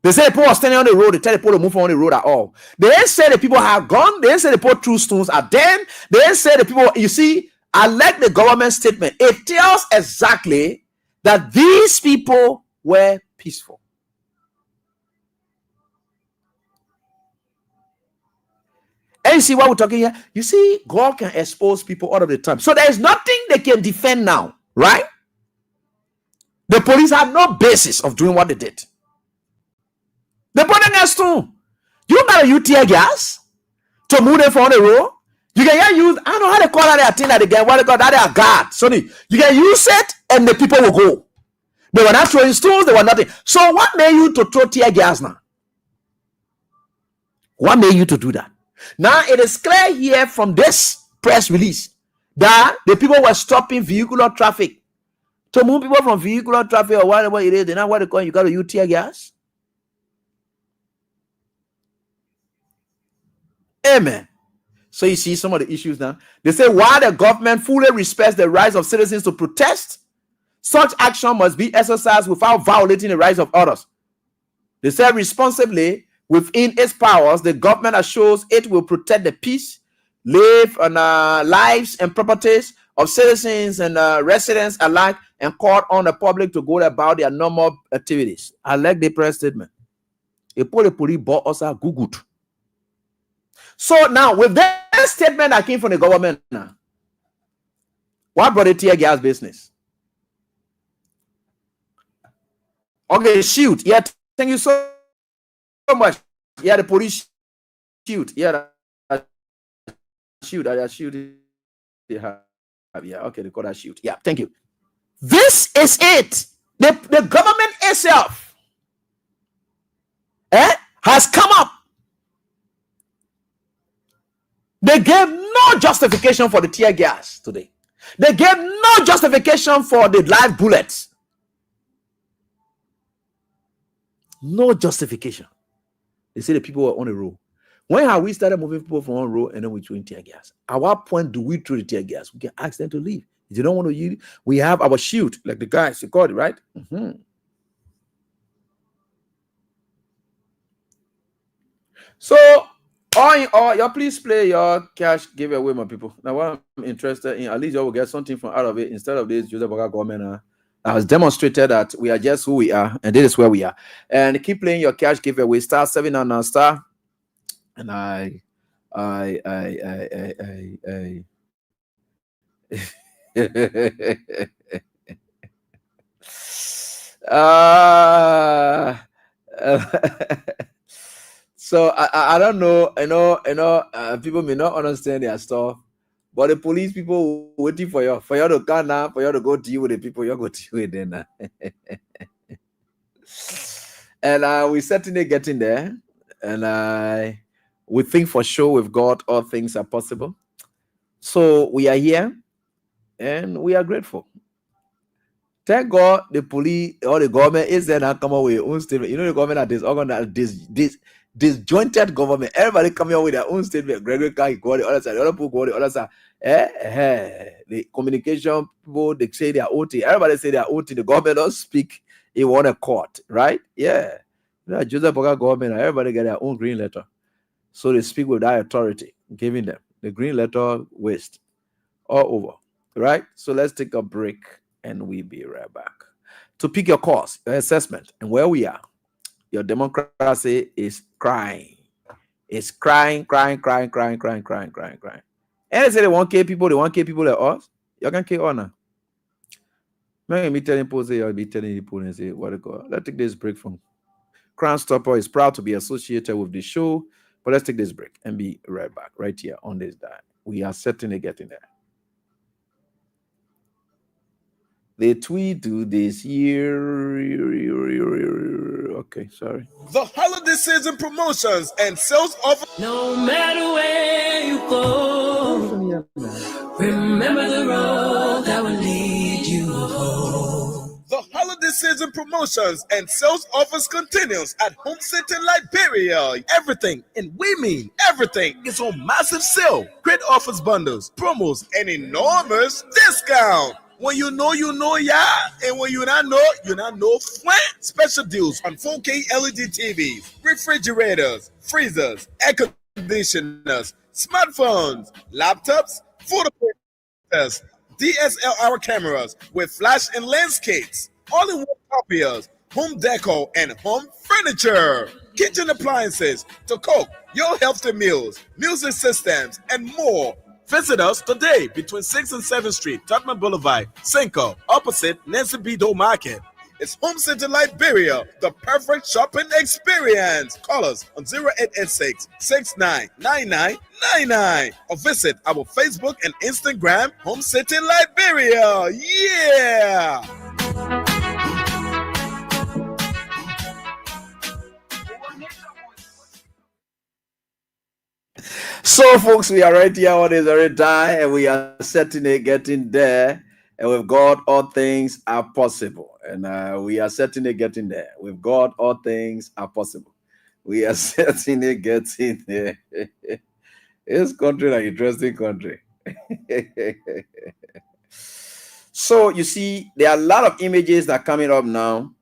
They say the people are standing on the road. They tell the people to move on the road at all. They didn't say the people have gone. They didn't say the people threw stones at them. They didn't say the people, you see, I like the government statement. It tells exactly that these people were peaceful. And you see what we're talking here? You see, God can expose people all of the time. So there's nothing they can defend now, right? The police have no basis of doing what they did. They put in a stone. You gotta use tear gas to move them from the road. You can use, I don't know how they call that thing that they get, what they call that, they are guard. So you can use it and the people will go. They were not throwing stones, they were nothing. So what made you to throw tear gas now? What made you to do that? Now it is clear here from this press release that the people were stopping vehicular traffic. To move people from vehicular traffic or whatever it is, they know what they call it, you got to use tear gas. Amen. So you see some of the issues now. They say while the government fully respects the rights of citizens to protest, such action must be exercised without violating the rights of others. They say responsibly within its powers, the government assures it will protect the peace, lives and properties of citizens and residents alike, and call on the public to go about their normal activities. I like the press statement. The police bought us a good. So now, with that statement that came from the government now, what brought the tear gas business? Okay, shoot. Yeah, thank you so much. Yeah, the police shoot. Yeah, shoot. Yeah, okay, they call that shoot. Yeah, thank you. This is it. The government itself has come up. They gave no justification for the tear gas today. They gave no justification for the live bullets. No justification. They say the people were on the road. When have we started moving people from one road and then we throw in tear gas? At what point do we throw the tear gas? We can ask them to leave. If they don't want to use it, we have our shield, like the guys, you called it, right? So, all in all, y'all please play your cash giveaway, my people. Now, what I'm interested in, at least y'all will get something from out of it instead of this Joseph Boga government has demonstrated that we are just who we are, and this is where we are. And keep playing your cash giveaway. Star 799 star. And I so I don't know, people may not understand their stuff, but the police people waiting for you to come now, for you to go deal with the people you're going to deal with then. And we're certainly getting there, and we think for sure with God all things are possible. So we are here, and we are grateful. Thank God the police or the government is there now come up with their own statement. You know the government that this disjointed government. Everybody coming up with their own statement. Gregory Kai go the other side, the other people go the other side. The communication people they say their own thing. Everybody say their own thing. The government don't speak in one accord, right? Yeah. You know, Joseph Boga government, everybody get their own green letter. So they speak with that authority, giving them the green letter waste all over. Right? So let's take a break and we'll be right back. To pick your course, your assessment, and where we are. Your democracy is crying. It's crying. And they say they want K people, like us. You can K on now. Maybe telling people say you'll be telling people and say, what they call. Let's take this break from Crown Stopper is proud to be associated with the show. But let's take this break and be right back right here on this dial. We are certainly getting there. The tweet do this year. Okay, sorry. The holiday season promotions and sales offer. No matter where you go, remember the road that will lead you home. The holiday season promotions and sales offers continues at Home City Liberia. Everything, and we mean everything, is on massive sale. Great offers, bundles, promos, and enormous discount. When you know, yeah. And when you not know, flat. Special deals on 4K LED TVs, refrigerators, freezers, air conditioners, smartphones, laptops, photo printers, DSLR cameras with flash and landscapes, all-in-one copiers, home decor, and home furniture, kitchen appliances to cook your healthy meals, music systems, and more. Visit us today between 6th and 7th Street, Tottenham Boulevard, Cinco, opposite Nancy Bido Market. It's Home Center Liberia, the perfect shopping experience. Call us on 0886 699999 or visit our Facebook and Instagram, Home City Liberia. Yeah! So, folks, we are right here on this very time, and we are certainly getting there. And with God, all things are possible. And we are certainly getting there. With God, all things are possible. We are certainly getting there. This country is an interesting country. So, you see, there are a lot of images that are coming up now.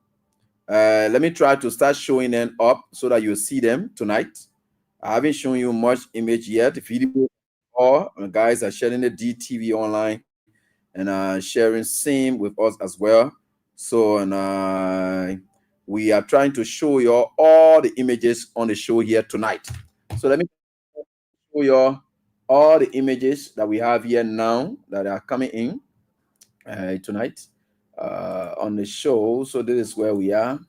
Let me try to start showing them up so that you see them tonight. I haven't shown you much image yet. If you all guys are sharing the DTV online and sharing same with us as well. So and we are trying to show you all the images on the show here tonight. So let me show you all the images that we have here now that are coming in tonight on the show. So this is where we are.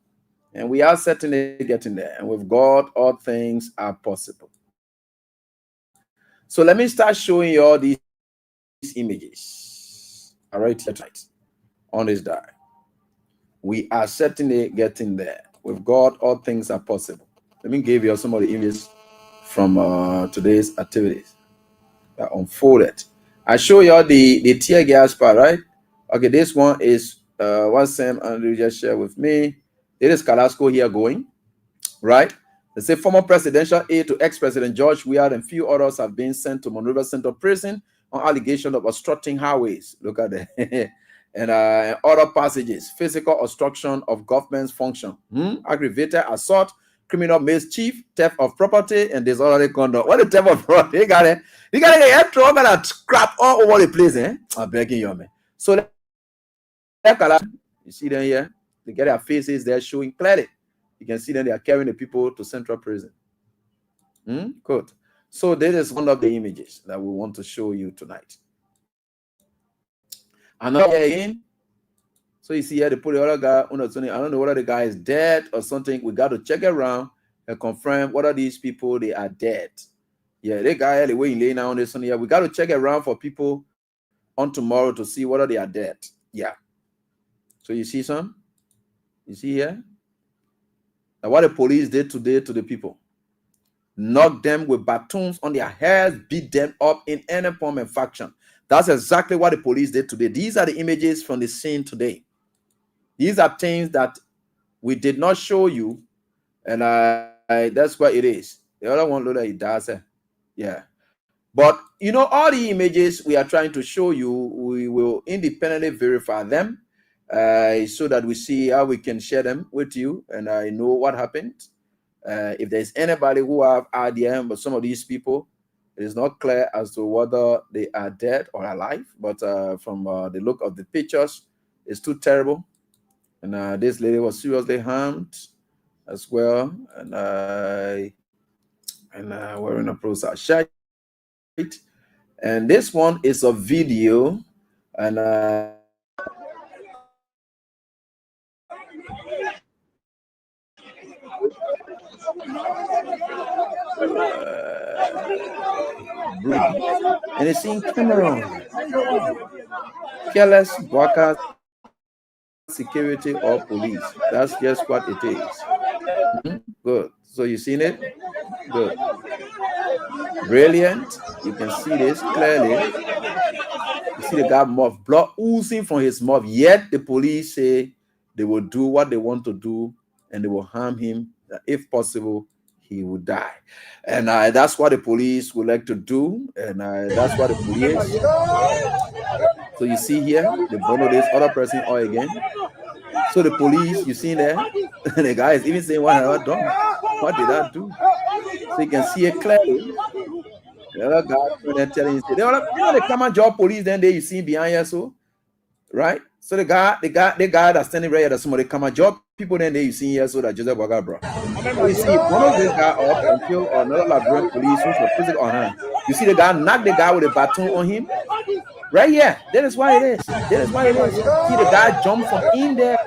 And we are certainly getting there. And with God, all things are possible. So let me start showing you all these images. All right, here tonight on this dial. We are certainly getting there. With God, all things are possible. Let me give you some of the images from today's activities that unfolded. I show you all the tear gas part, right? Okay, this one is what Sam Andrew just shared with me. It is Carrasco here going, right? They say former presidential aide to ex-president George Weah and few others have been sent to Monrovia Central Prison on allegation of obstructing highways. Look at that. And other passages, physical obstruction of government's function, aggravated assault, criminal mischief, theft of property, and disorderly conduct. What the theft of property? You got to get trouble and crap all over the place, eh? I'm begging you, man. So you see them here. They get their faces there showing clearly. You can see them, they are carrying the people to central prison. Good. So this is one of the images that we want to show you tonight. Another again. So you see here, they put the other guy on the I don't know whether the guy is dead or something. We got to check around and confirm whether these people, they are dead. Yeah, the guy, the way he lay down this one here, we got to check around for people on tomorrow to see whether they are dead. Yeah. So you see some? You see here? Now what the police did today to the people. Knock them with batons on their heads, beat them up in any form and faction. That's exactly what the police did today. These are the images from the scene today. These are things that we did not show you, and that's what it is. The other one, Lola, it does. Yeah. But, you know, all the images we are trying to show you, we will independently verify them so that we see how we can share them with you and I know what happened. If there's anybody who have idea, but some of these people, it is not clear as to whether they are dead or alive. But from the look of the pictures, it's too terrible. And this lady was seriously harmed as well. And wearing a process shirt. And this one is a video. And And it's in Cameroon. Careless workers, security, or police. That's just what it is. Good. So you seen it? Good. Brilliant. You can see this clearly. You see the guy mouth, blood oozing from his mouth. Yet the police say they will do what they want to do and they will harm him. If possible, he will die. And that's what the police would like to do. And that's what the police. So you see here, the bundle this other person all again. So the police, you see there, the guy is even saying, what have I done? What did I do? So you can see it clearly. The other guy telling you, they come and job police, then you see behind you, so right? So the guy that's standing right here, that somebody come and job people, then you see here, so that Joseph Waga brought. So you see one of this guy up until another Liberian police who's physical on him. You see the guy knock the guy with a baton on him. Right here. That is why it is. That is why it is. See the guy jump from in there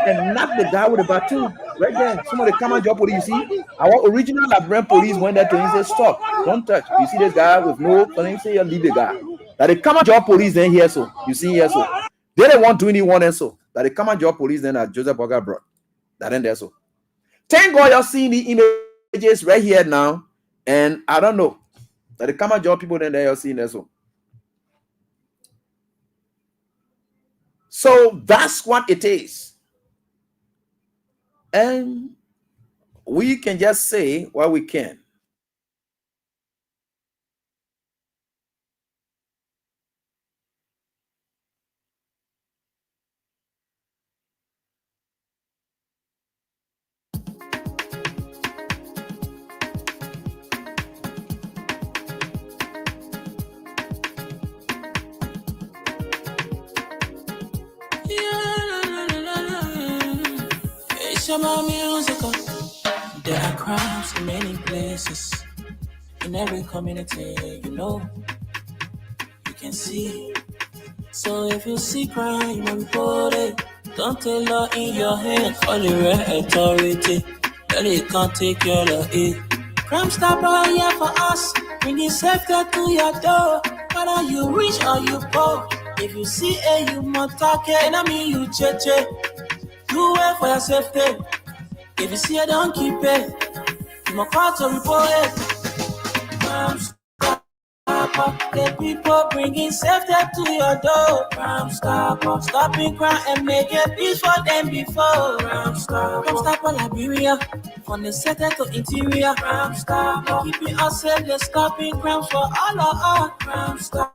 and knock the guy with a baton. Right there. Somebody come and job police. You see, our original Liberian police went there to him and said, stop, don't touch. You see this guy with no, so he say, leave the guy. That they come and job police then here, so you see here, so they don't want to anyone else, so that they come and job police then that Joseph Burger brought. That then there, so thank God you're seeing the images right here now, and I don't know that they come and job people then there you're seeing there, so. So that's what it is. And we can just say what we can. It's about musical. There are crimes in many places. In every community, you can see. So if you see crime, report it. Don't take law in your hand. Call the right authority. Tell it can't take care of it. Crime stopper here for us. Bringing safety to your door. Whether you rich or you poor. If you see a you must talk it. And I mean you cheche. Do it for your safety. If you see it, don't keep it. You must call to report it. Crime stopper. The people bringing safety to your door. Crime stopper. Stopping crime and making peace for them before. Crime stopper Liberia. From the center to interior. Crime stopper. Keeping us safe. They're stopping crimes for all of us. Crime stopper.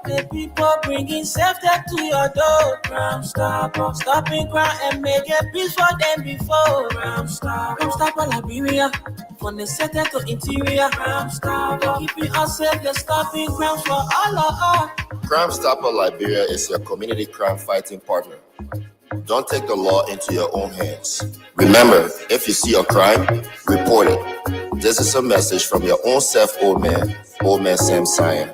The people bringing safety to your door. Crime stopper. Stopping crime and making peace for them before. Crime stopper Liberia. From the center to interior. Crime stopper. Keeping us safe. They're stopping crimes for all of us. Crime Stopper Liberia is your community crime fighting partner. Don't take the law into your own hands. Remember, if you see a crime, report it. This is a message from your own self, old man Sam Cyan.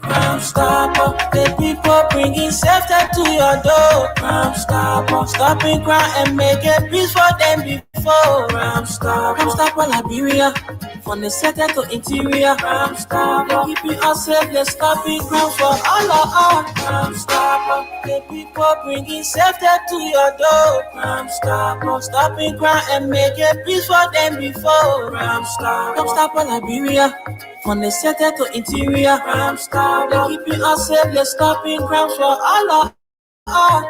Crime stopper, the people bringing safety to your door. Crime stopper, stopping crime and making peace for them before. Crime stopper Liberia. From the center to interior. Crime stopper, keeping us safe. They're stopping crime for all of us. Crime stopper, the people bringing safety to your door. Crime stopper, stopping crime and making peace for them before. Crime stopper Liberia. From the center to interior. Crime stopper, keeping us safe. They're stopping crimes for all of us.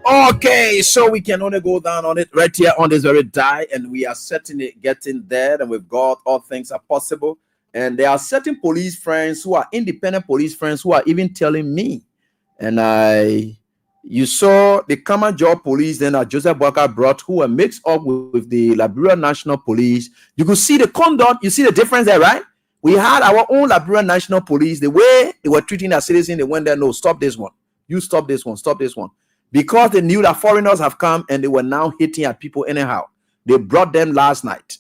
Okay, so we can only go down on it right here on this very die, and we are certainly getting there, and with God, all things are possible. And there are certain police friends who are independent police friends who are even telling me, and you saw the common job police then that Joseph Walker brought, who were mixed up with the Liberian National Police. You could see the conduct, you see the difference there, right? We had our own Liberian National Police, the way they were treating their citizens, they went there, no, stop this one. You stop this one, stop this one. Because they knew that foreigners have come and they were now hitting at people anyhow. They brought them last night.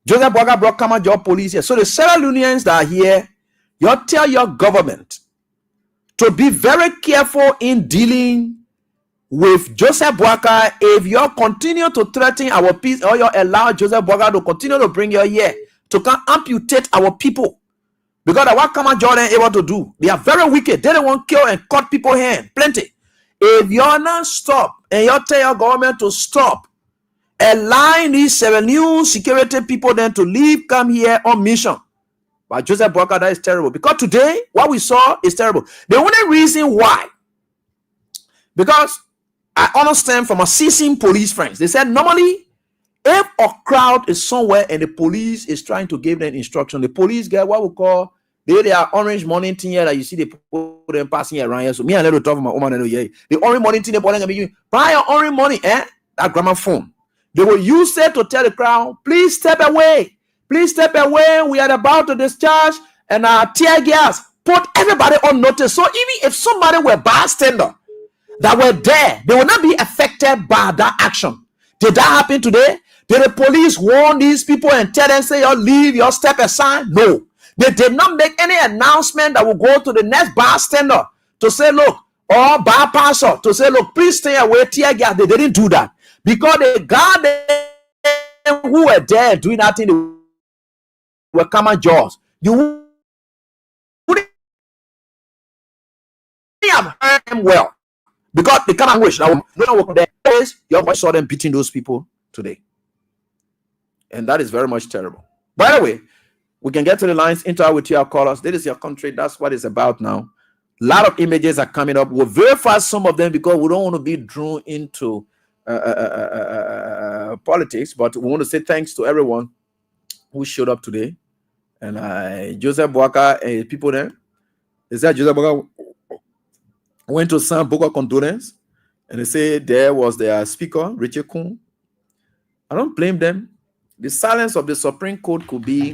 Joseph Walker brought common job police here. So the Sierra Leoneans that are here, you tell your government to be very careful in dealing with Joseph Boakai, if you continue to threaten our peace, or you allow Joseph Boakai to continue to bring you here to come amputate our people, because of what Kama Jordan able to do, they are very wicked. They don't want to kill and cut people hand, plenty. If you're not stop and you tell your government to stop allowing these 7 new security people then to leave, come here on mission. But Joseph Boakai, that is terrible. Because today, what we saw is terrible. The only reason why, because I understand from a seasoned police friends, they said normally if a crowd is somewhere and the police is trying to give them instruction, the police get what we call they are orange morning thing here that you see they put them passing around here. So me and little talk about my woman and yeah, the orange morning thing they put them buy your orange money, that gramophone. They will use it to tell the crowd, please step away. Please step away. We are about to discharge and tear gas. Put everybody on notice. So even if somebody were bystander that were there, they will not be affected by that action. Did that happen today? Did the police warn these people and tell them, say, you leave, you step aside? No. They did not make any announcement that will go to the next bystander to say, look, or bypasser to say, look, please stay away, tear gas. They didn't do that. Because the guard who were there doing that thing, they were common jaws. You wouldn't have heard them well. Because the common wish, no one work there. Your boy saw them beating those people today. And that is very much terrible. By the way, we can get to the lines, interact with your callers. This is your country. That's what it's about now. A lot of images are coming up. We'll verify some of them because we don't want to be drawn into politics. But we want to say thanks to everyone who showed up today. And Joseph Boakai and people there. They said Joseph Boakai went to some book of condolence. And they say there was their speaker, Richard Kuhn. I don't blame them. The silence of the Supreme Court could be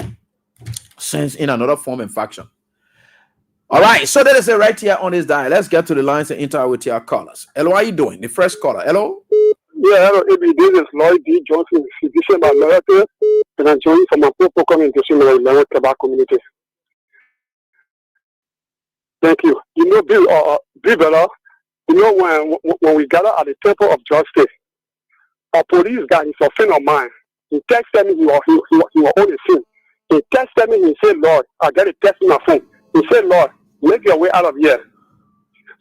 sensed in another form and faction. All right, so that is it right here on this dial. Let's get to the lines and interact with your callers. Hello, how are you doing? The first caller. Hello? Yeah, hello, AB. This is Lloyd D. Johnson, physician by America, and I'm joining from my Popo community, my Quebec community. Thank you. You know, Bill Bella, you know, when we gather at the Temple of Justice, a police guy is a friend of mine. He texted me, he was on the scene. He texted me, he said, Lord, I got a text in my phone. He said, Lord, make your way out of here.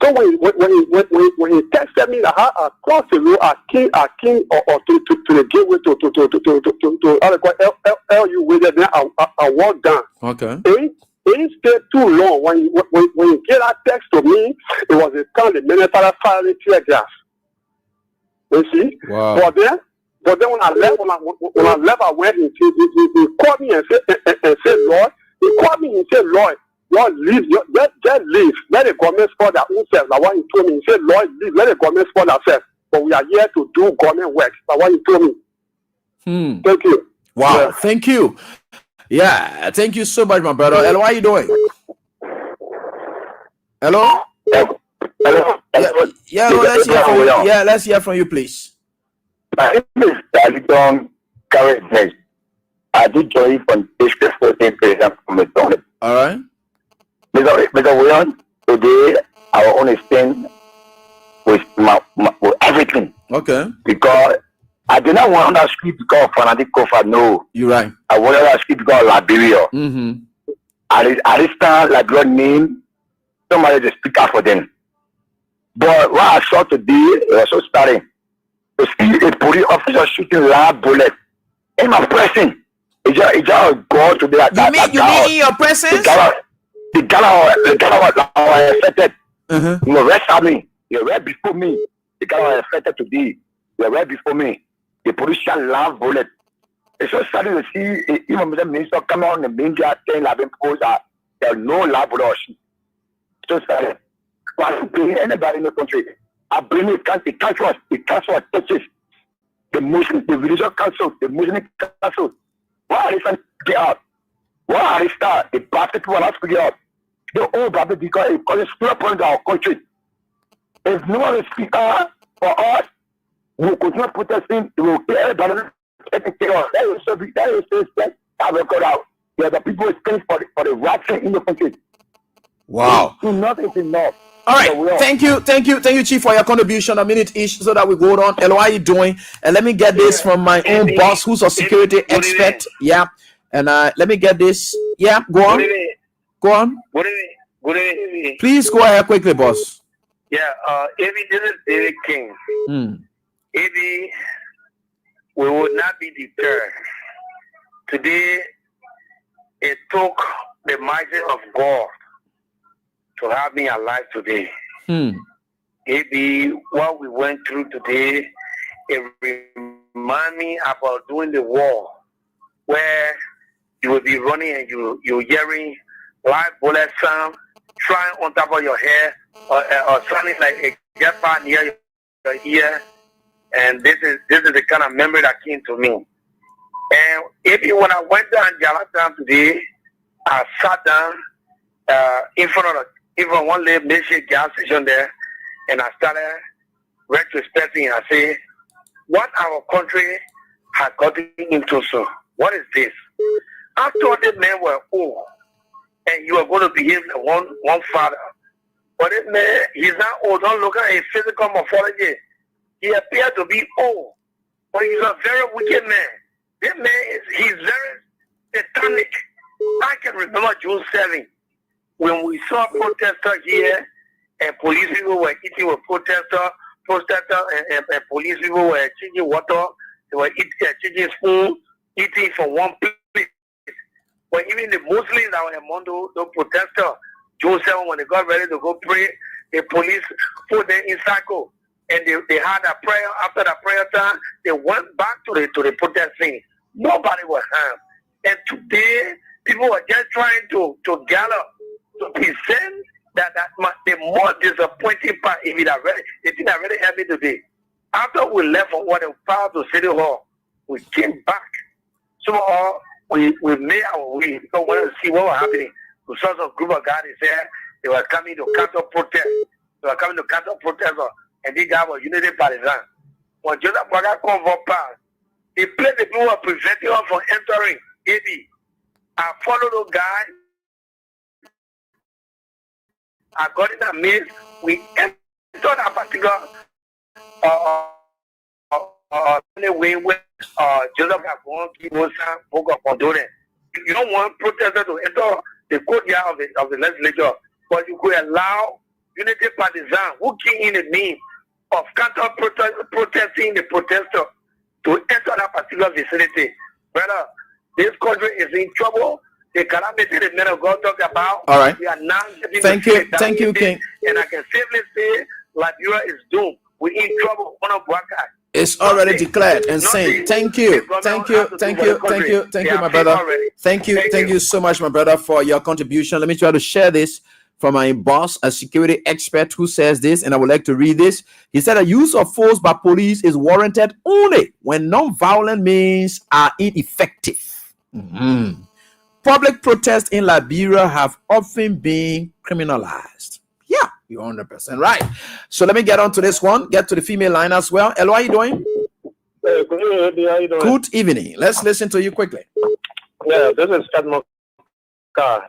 So when he texted me, I crossed the road, I came or to the gateway to LU with it, then I walked down. Okay. It didn't stay too long. When you get that text to me, it was a time the minister firing tear gas. You see? Wow. But then when I left, I went. He called me and said, Lord. He called me and said, Lord, leave. Just leave. Let the government support their own self. That's what he told me. He said, Lord, leave. Let the government support themselves. But we are here to do government work. That's what he told me. Thank you. Wow. Yeah. Thank you. Yeah. Thank you so much, my brother. Hello, how are you doing? Hello? Hello. Yeah, let's hear from you. Yeah, let's hear from you, please. My name is Dalton Carrot. I did join from District 14 President Committee. All right. Mr. William, today our own stand with everything. Okay. Because I do not want to speak because of fanatic cover. No. You're right. I want to speak because of Liberia. Mm-hmm. At this time, Liberia name somebody to speak out for them. But what I saw today was so starting to see a police officer shooting loud bullet in my presence. It just go to the You mean in your presence? The guy was affected. You were right me. You were right before me. The guy was affected today. You were right before me. The police shot loud bullet. It's so sad to see even the minister come on the media saying like because there are no loud bullet. So sad. I bring anybody in the country. I bring the council of churches, the Muslim, the religious council, the Muslim council. Why are they trying to get out? Why are they start? The Baptist people are not to get out. The old Baptist because it's still a point in our country. If no one is speak out for us, we will continue protesting. We will get everybody taking care of. That is so big. I will cut out. Yeah, the people is paying for the right thing in the country. Wow. Enough is enough. All right. Thank you, Chief, for your contribution. A minute each, so that we go on. Hello, how are you doing? And let me get this from my own boss, who's a security expert. Yeah. And let me get this. Yeah. Go on. Go on. Good evening. Please go ahead quickly, boss. Yeah. This is David King. Maybe we would not be deterred. Today, it took the mercy of God to have me alive today. Maybe what we went through today, it reminds me about doing the war, where you will be running and you're hearing live bullet sound flying on top of your head, or sounding like a jet fire near your ear. And this is the kind of memory that came to me. And maybe when I went down Jalatan today, I sat down in front of one little makeshift gas station there, and I started retrospecting. I say, what our country has gotten into so? What is this? I thought the men were old, and you are going to behave like one father. But this man, he's not old. Don't look at his physical morphology. He appears to be old, but he's a very wicked man. This man he's very satanic. I can remember June 7th when we saw protesters here, and police people were eating with protesters, and police people were changing water. They were changing spoon, eating from one plate. But even the Muslims that were among those protesters, June 7th, when they got ready to go pray, the police put them in cycle. And they had a prayer. After the prayer time, they went back to the protest scene. Nobody was harmed. And today, people are just trying to gather to present that the more disappointing part. If it didn't really help me today. After we left from what power to City Hall, we came back. So we made our way because we wanted to see what was happening. We saw some group of guys there. They were coming to counter protest. And these guys were Unity Partisan. When Joseph Baga come for pass, he played the people who were preventing us from entering AD. I followed those guys. I got in a maze. We entered a particular way where Joseph Baga spoke up on doing it. You don't want protesters to enter the courtyard of the legislature, but you could allow Unity Partisan who came in the name of counter protesting the protester to enter that particular vicinity. Brother, this country is in trouble. The calamity the men of God talk about. All right. We are now getting Thank you, King. And I can safely say Liberia is doomed. We're in trouble. It's already declared and saying. Thank you, my brother. Thank you so much, my brother, for your contribution. Let me try to share this from my boss, a security expert, who says this, and I would like to read this. He said, "The use of force by police is warranted only when non-violent means are ineffective. Public protests in Liberia have often been criminalized." Yeah, you're 100% right. So let me get on to this one. Get to the female line as well. Hello, how are you doing? Good evening. Let's listen to you quickly. Yeah, this is Cadmo.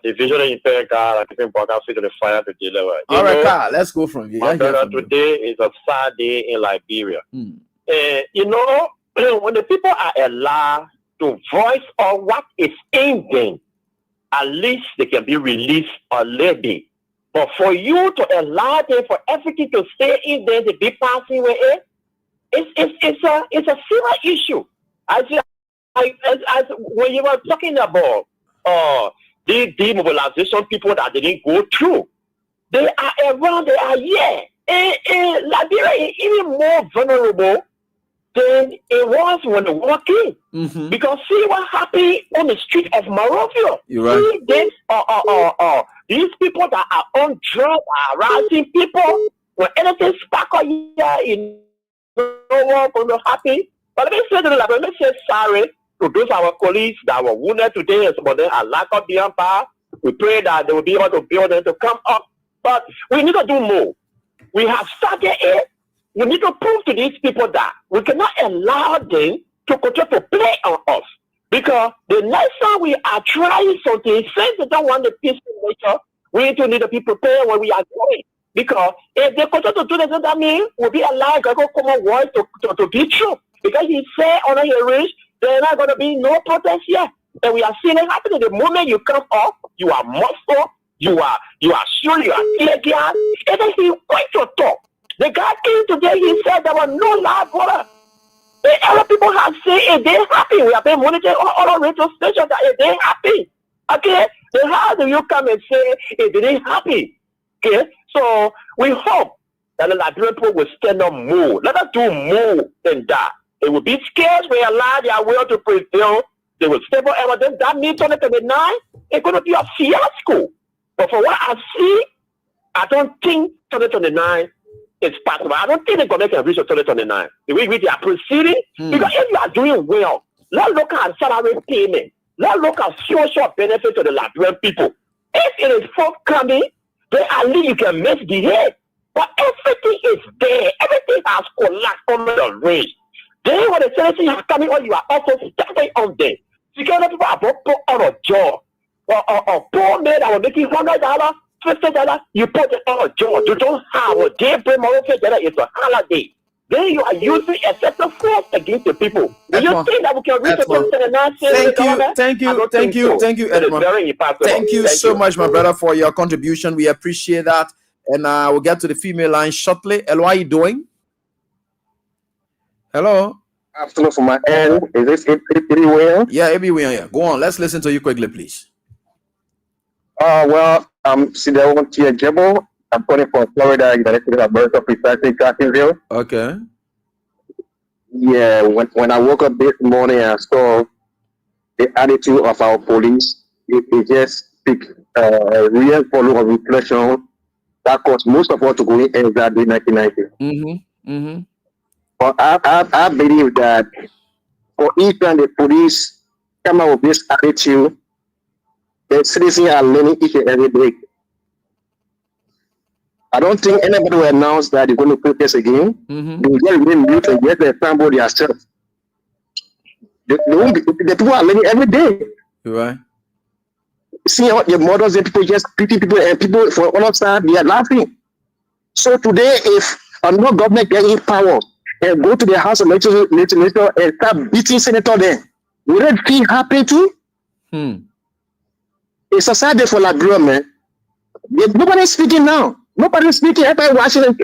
The visually impaired car, I think broadcast to the fire to deliver. All right, car, let's go from you. My brother, today is a sad day in Liberia. You know, when the people are allowed to voice on what is in them, at least they can be released already. But for you to allow them for everything to stay in there, to be passing with it, it's a serious issue. As when you were talking about the demobilization people that didn't go through, they are around, they are here. And Liberia is even more vulnerable than it was when the war came. Because see what happened on the street of Monrovia. You're right. See these people that are on drugs are harassing people. When anything spark up here, you know what's going to happen. But let me say to them, let me say sorry to those our colleagues that were wounded today, and some of them are locked up beyond power. We pray that they will be able to build them to come up. But we need to do more. We have started it. We need to prove to these people that we cannot allow them to continue to play on us. Because the next time we are trying something, since they don't want the peaceful nature, we need to be prepared where we are going. Because if they continue to do this, that means will be allowed to come on word to be true. Because he said on your reach, there's not going to be no protest here. And we are seeing it happening. The moment you come up, you are muscle, you are sure, you are tear gas. And then he went to talk. The guy came today, he said there was no live water. And other people have said if they're happy. We have been monitoring all our radio stations that if they're happy. Okay? Then how do you come and say if they're happy? Okay? So we hope that the Liberian people will stand up more. Let us do more than that. It will be scarce. We allow their will to prevail. They will stable evidence. That means 2029 it's going to be a fiasco. But for what I see, I don't think 2029 is possible. I don't think they're going to make a reach of 2029. The way they are proceeding, because if you are doing well, let's look at salary payment. Let's look at social benefit to the Liberian people. If it is forthcoming, then at least you can misbehave. But everything is there. Everything has collapsed under the range. Then when the citizens are coming on, you are also standing on them. Security people are put on a job. Or poor men that were making $100, $50, you put it on a job. You don't have a day break, it's a holiday. Then you are using excessive force against the people. Do you think that we can reach the 2029? Thank you, Edmund. Thank you so much, my brother, for your contribution. We appreciate that. And we'll get to the female line shortly. Hello, how are you doing? Hello. Afternoon from my end. Is this everywhere? Yeah, everywhere. Yeah. Go on. Let's listen to you quickly, please. Well, I'm Sidewon Tia Jebo. I'm calling from Florida, United States of America, precisely Jacksonville. Okay. Yeah, when I woke up this morning, I saw the attitude of our police. It just speaks a real volume of reflection that caused most of us to go in exactly 1990. But I believe that for each time the police come out with this attitude, the citizens are learning each and every day. I don't think anybody will announce that they're going to protest again. They will just remain mute and get their sample themselves. The people are learning every day. Right. See how the mothers and people just pity people, and people for all of side they are laughing. So today, if another government get in power and go to the House of Legislature and start beating senator there, will that thing happen too? It's a sad day for Liberia, man. Nobody's speaking now. Nobody's speaking. Everybody watching it.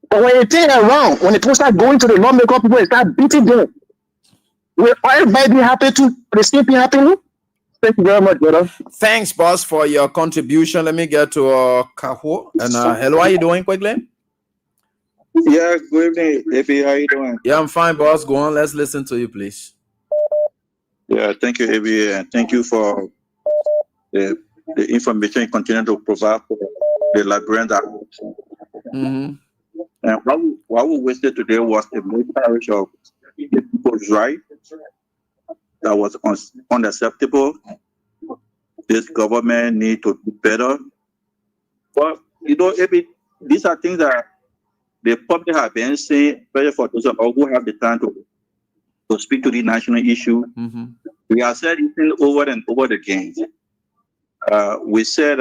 But when you turn around, when people start going to the lawmaker people and start beating them, will everybody be happy too? The same thing happening? Thank you very much, brother. Thanks, boss, for your contribution. Let me get to Kaho. And hello, how are you doing quickly? Yeah, good evening, Ebi. How are you doing? Yeah, I'm fine, boss. Go on. Let's listen to you, please. Yeah, thank you, Ebi, and thank you for the information you continue to provide for the Liberians. And what we wasted today was a miscarriage of the people's right that was unacceptable. This government need to do better. But, you know, Ebi, these are things that the public have been saying, especially for those of us who have the time to speak to the national issue. We have said it over and over again. We said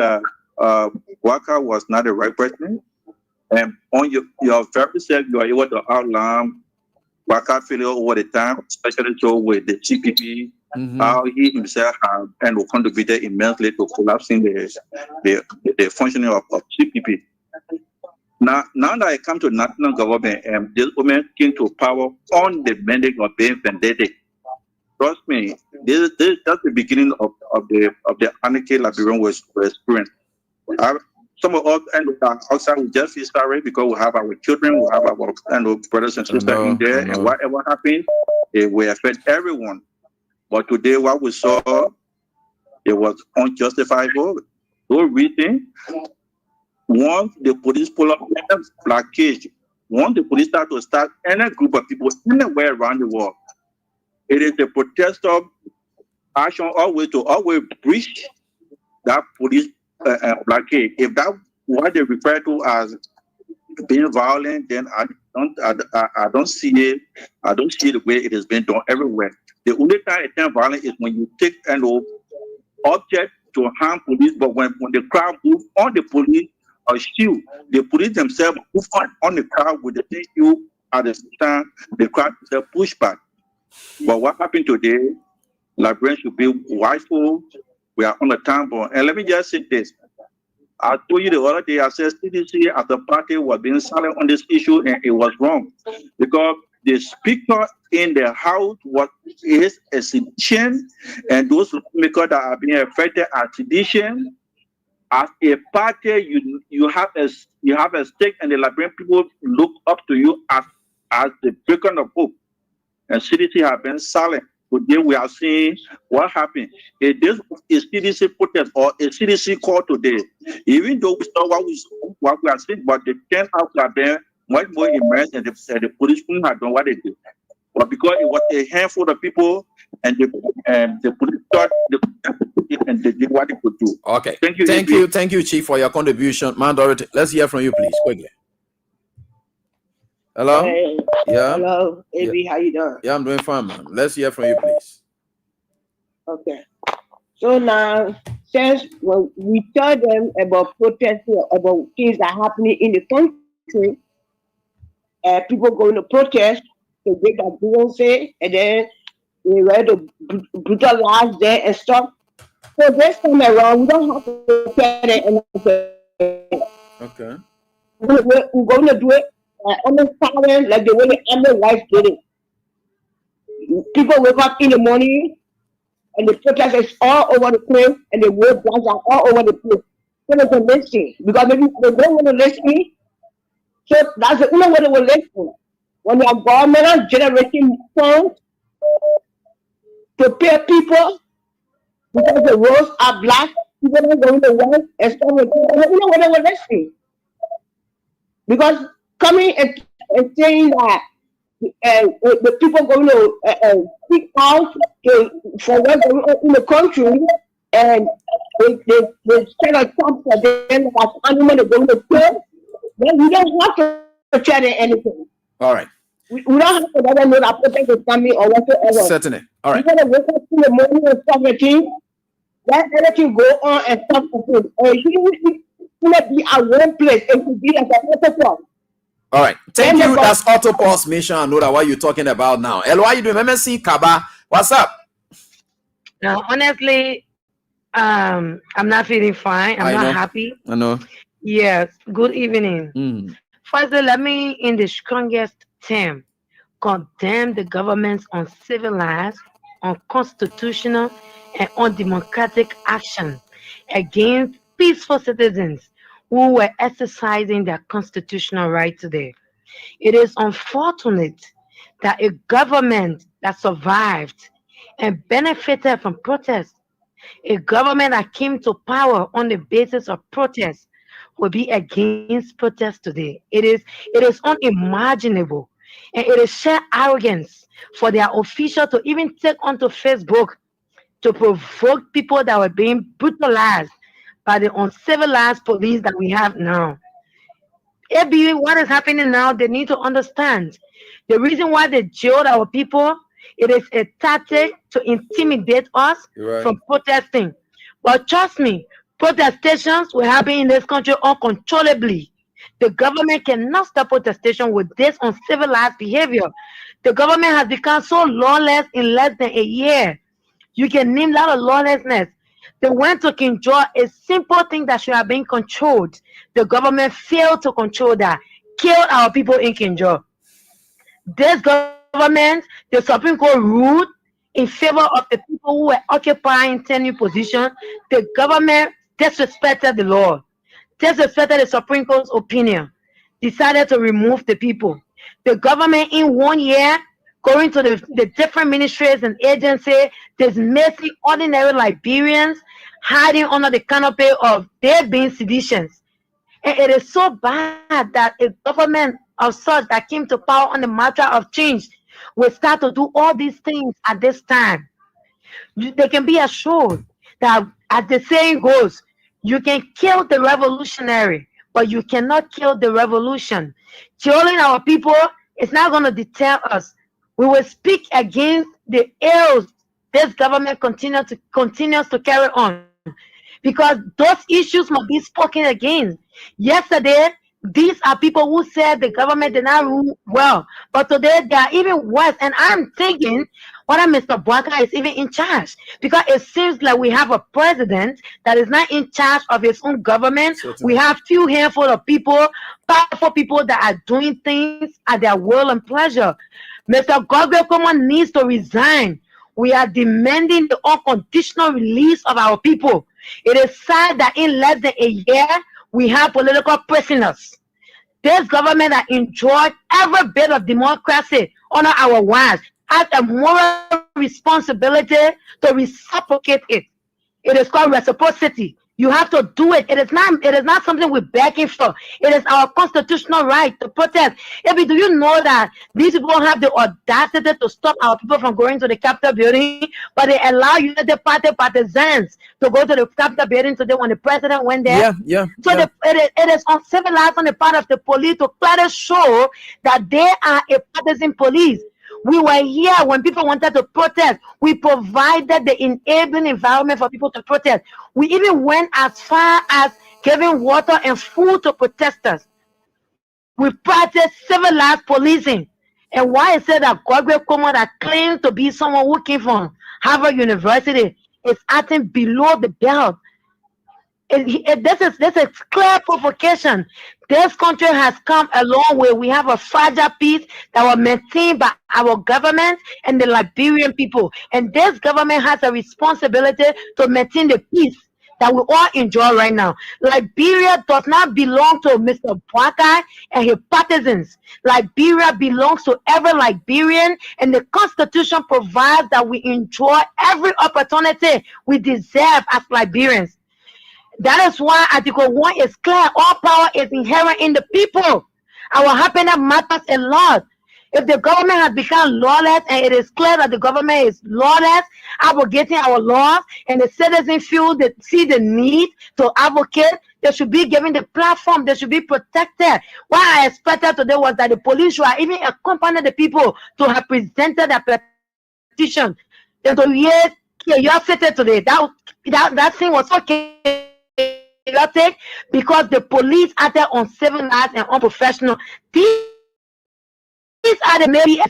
Waka was not the right person. And on your very self, you are able to outline Waka failure over the time, especially so with the CPP, how he himself have and contributed immensely to collapsing the functioning of CPP. Now that I come to national government and this woman came to power on the mandate of being vendetta, trust me, this is just the beginning of the anarchy Liberian was experienced. Some of us and outside we just feel sorry because we have our children, we have our brothers and sisters in there, and whatever happens, it will affect everyone. But today, what we saw, it was unjustifiable. No reason. Once the police pull up any blockage, once the police start any group of people anywhere around the world, it is the protester action always breach that police blockade. If that's what they refer to as being violent, then I don't see it. I don't see the way it is being done everywhere. The only time it turns violent is when you take an object to harm police, but when the crowd moves on the police, or shield. The police themselves move on the crowd with the issue at the time the crowd themselves push back. But what happened today, Liberians should be watchful. We are on the time bomb. And let me just say this. I told you the other day, I said CDC as a party was being silent on this issue, and it was wrong. Because the speaker in the House is a sedition, and those lawmakers that are being affected are sedition. As a party, you have a stake, and the Liberian people look up to you as the beacon of hope. And CDC have been silent. Today we are seeing what happened. If this is CDC protest or a CDC call today, even though we saw what we are seeing, but the turn out have been much more immense, and the police couldn't have done what they did. But because it was a handful of people, and the police thought and they did what they could do. Okay. Thank you, Chief, for your contribution. Man, Dorothy, let's hear from you, please, quickly. Hello? Hey, Yeah. hello, AB, Yeah. how you doing? Yeah, I'm doing fine, man. Let's hear from you, please. Okay. So now, since when we tell them about protesting, about things that are happening in the country, people going to protest to get that Beyonce, and then we ready to brutalize them and stuff. So this time around, we don't have to tell them anything. Okay. We're going to do it on the silent, like the way the other wives did it. People wake up in the morning, and the protest is all over the place, and the roadblocks are all over the place. So there's a listing, because maybe they don't want to listen. So that's the only way they will listen. When your government is generating funds to pay people, because the roads are black, people are going to work, and stuff like that. The only way they will listen. Because coming and saying that the people going to speak out for what's going on in the country, and they set a top for them as animals are going to kill, then we don't have to tell them anything. All right. We don't have to let them know that protest is coming or whatsoever. Certainly. All right. We're going to wake up in the morning and stuff like that. Let everything go on and stuff like that. And it shouldn't be at one place. It should be at the other place. All right. Thank you. That's Auto Pulse Mission. I know that what you're talking about now. Hello, how you doing? MSC Kaba. What's up? No, honestly, I'm not feeling fine. I'm not happy. I know. Yes. Good evening. Firstly, let me, in the strongest term, condemn the government's uncivilized, unconstitutional, and undemocratic action against peaceful citizens who were exercising their constitutional right today. It is unfortunate that a government that survived and benefited from protests, a government that came to power on the basis of protest, will be against protest today. It is unimaginable, and it is sheer arrogance for their official to even take onto Facebook to provoke people that were being brutalized by the uncivilized police that we have now. AB, what is happening now, they need to understand. The reason why they jailed our people, it is a tactic to intimidate us from protesting. But trust me, protestations will happen in this country uncontrollably. The government cannot stop protestation with this uncivilized behavior. The government has become so lawless in less than a year. You can name a lot of lawlessness. They went to control a simple thing that should have been controlled. The government failed to control that, killed our people in control. This government, the Supreme Court ruled in favor of the people who were occupying tenure positions. The government disrespected the law, disrespected the Supreme Court's opinion, decided to remove the people. The government in 1 year, going to the different ministries and agencies, dismissing ordinary Liberians, hiding under the canopy of their being seditions. And it is so bad that a government of such that came to power on the matter of change will start to do all these things at this time. They can be assured that, as the saying goes, you can kill the revolutionary, but you cannot kill the revolution. Killing our people is not going to deter us. We will speak against the ills this government continues to carry on, because those issues must be spoken against. Yesterday, these are people who said the government did not rule well, but today they are even worse. And I'm thinking whether Mr. Bwaka is even in charge, because it seems like we have a president that is not in charge of his own government. We have few handful of people, powerful people that are doing things at their will and pleasure. Mr. Godwin Common needs to resign. We are demanding the unconditional release of our people. It is sad that in less than a year, we have political prisoners. This government that enjoyed every bit of democracy under our watch has a moral responsibility to reciprocate it. It is called reciprocity. You have to do it. It is not something we're begging for. It is our constitutional right to protest. Ebi, do you know that these people have the audacity to stop our people from going to the Capitol building, but they allow United Party partisans to go to the Capitol building today when the president went there? So it is uncivilized on the part of the police to clearly show that they are a partisan police. We were here when people wanted to protest. We provided the enabling environment for people to protest. We even went as far as giving water and food to protesters. We practiced civilized policing. And why is it that Godwin Como, that claims to be someone who came from Harvard University, is acting below the belt? This is clear provocation. This country has come a long way. We have a fragile peace that was maintained by our government and the Liberian people. And this government has a responsibility to maintain the peace that we all enjoy right now. Liberia does not belong to Mr. Bwaka and his partisans. Liberia belongs to every Liberian, and the Constitution provides that we enjoy every opportunity we deserve as Liberians. That is why Article 1 is clear. All power is inherent in the people. Our happiness matters a lot. If the government has become lawless, and it is clear that the government is lawless, abrogating our laws, and the citizens see the need to advocate, they should be given the platform. They should be protected. What I expected today was that the police should have even accompanied the people to have presented their petition. Then to hear curiosity today, that thing was so chaotic because the police acted uncivilized and unprofessional. These are the maybe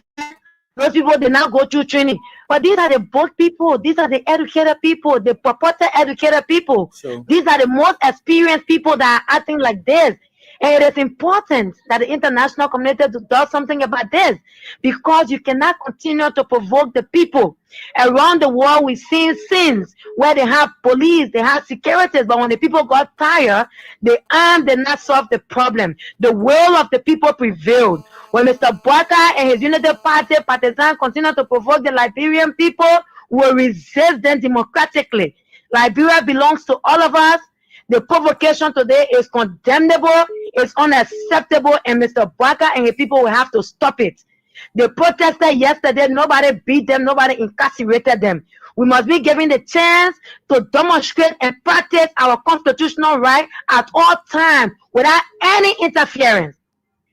those people did not go through training, but these are the book people. These are the educated people, the purported educated people. These are the most experienced people that are acting like this. And it is important that the international community does something about this, because you cannot continue to provoke the people. Around the world, we've seen scenes where they have police, they have securities, but when the people got tired, the arm did not solve the problem. The will of the people prevailed. When Mr. Bwaka and his United Party partisans continue to provoke the Liberian people, we will resist them democratically. Liberia belongs to all of us. The provocation today is condemnable, it's unacceptable, and Mr. Bwaka and his people will have to stop it. The protesters yesterday, nobody beat them, nobody incarcerated them. We must be given the chance to demonstrate and practice our constitutional right at all times without any interference.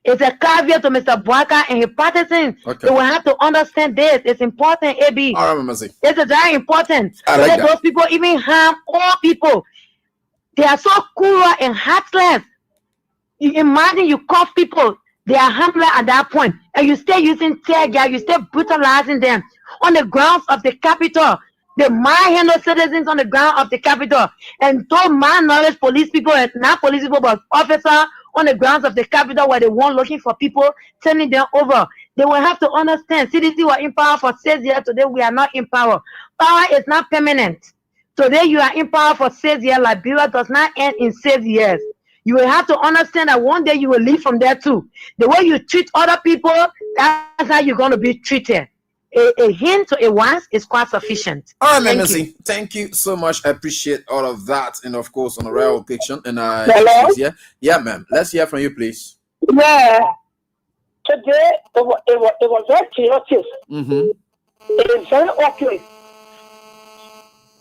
It's a caveat to Mr. Bwaka and his partisans. They will have to understand this. It's important, AB. This is very important. Those people even harm all people. They are so cruel and heartless. You imagine you cuff people, they are harmless at that point, and you stay using tear gas, you stay brutalizing them on the grounds of the Capitol. They manhandle citizens on the ground of the Capitol, and those man-knowledge police people, and not police people, but officers on the grounds of the Capitol, where they weren't looking for people, turning them over. They will have to understand. CDC were in power for 6 years. Today we are not in power. Power is not permanent. Today you are in power for 6 years. Liberia does not end in 6 years. You will have to understand that one day you will leave from there too. The way you treat other people, that's how you're going to be treated. A hint to a once is quite sufficient. All right, Missy. Thank you so much. I appreciate all of that, and of course on a rare occasion. And yeah, ma'am. Let's hear from you, please. Yeah. Today it was very chaotic. It is very awkward.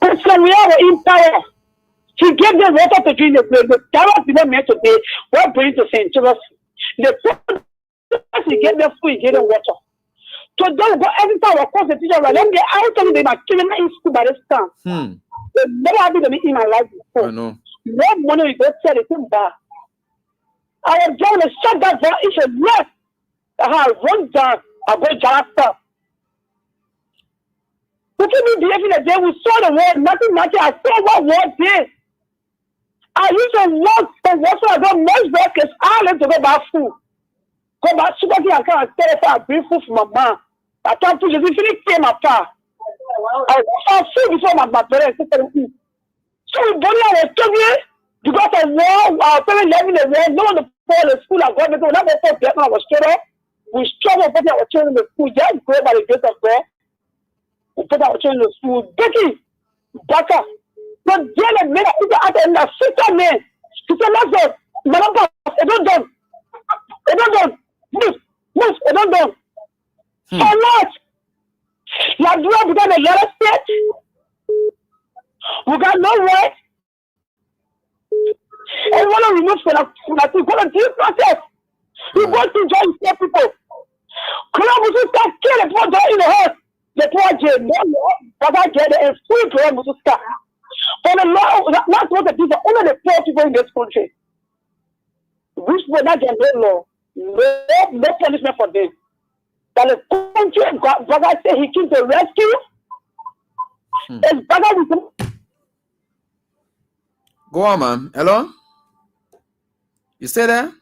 So we are in power. He gave them water to drink. The tower people meant to be what bring to St. Thomas. The he gave them food, he gave them water. So don't go every time I call the teacher, let me out of them are killing in school by this time. They never happened to me in my life before. I know. No money we go sell it in bar. I am going to shut that door. It's a yes. I run down. I go down stuff. Look at me behaving the day we saw the word, nothing mattered. I saw what word did. I used to walk and watch I got much better because I like to go back food. Go back to what I can't stay for a brief food for my mom. I can't put the infinite came apart. I found food before my parents. So we body I was struggling because of war, our parents living in the war, no one to fall in school and government, not before I was struggle. We struggle for our children in the school, just go by the grace of God. We put our children in the school, Becky, Baka. But then the men people out there in the sister men, to say, let's go, Madam Boss, it don't done. It don't done. Move, it don't done. For what? Like, do we got a lot of state? We got no right. And we want to remove from the due process. We want to join state people. Columbus will start killing people in the house. The poor jail, no, but I get it and free Columbus will start. For the law, not what the people, only the poor people in this country. Which will not get no law, no punishment for them. That the country, God say he came to rescue. It's better with Go on, man. Hello? You stay there?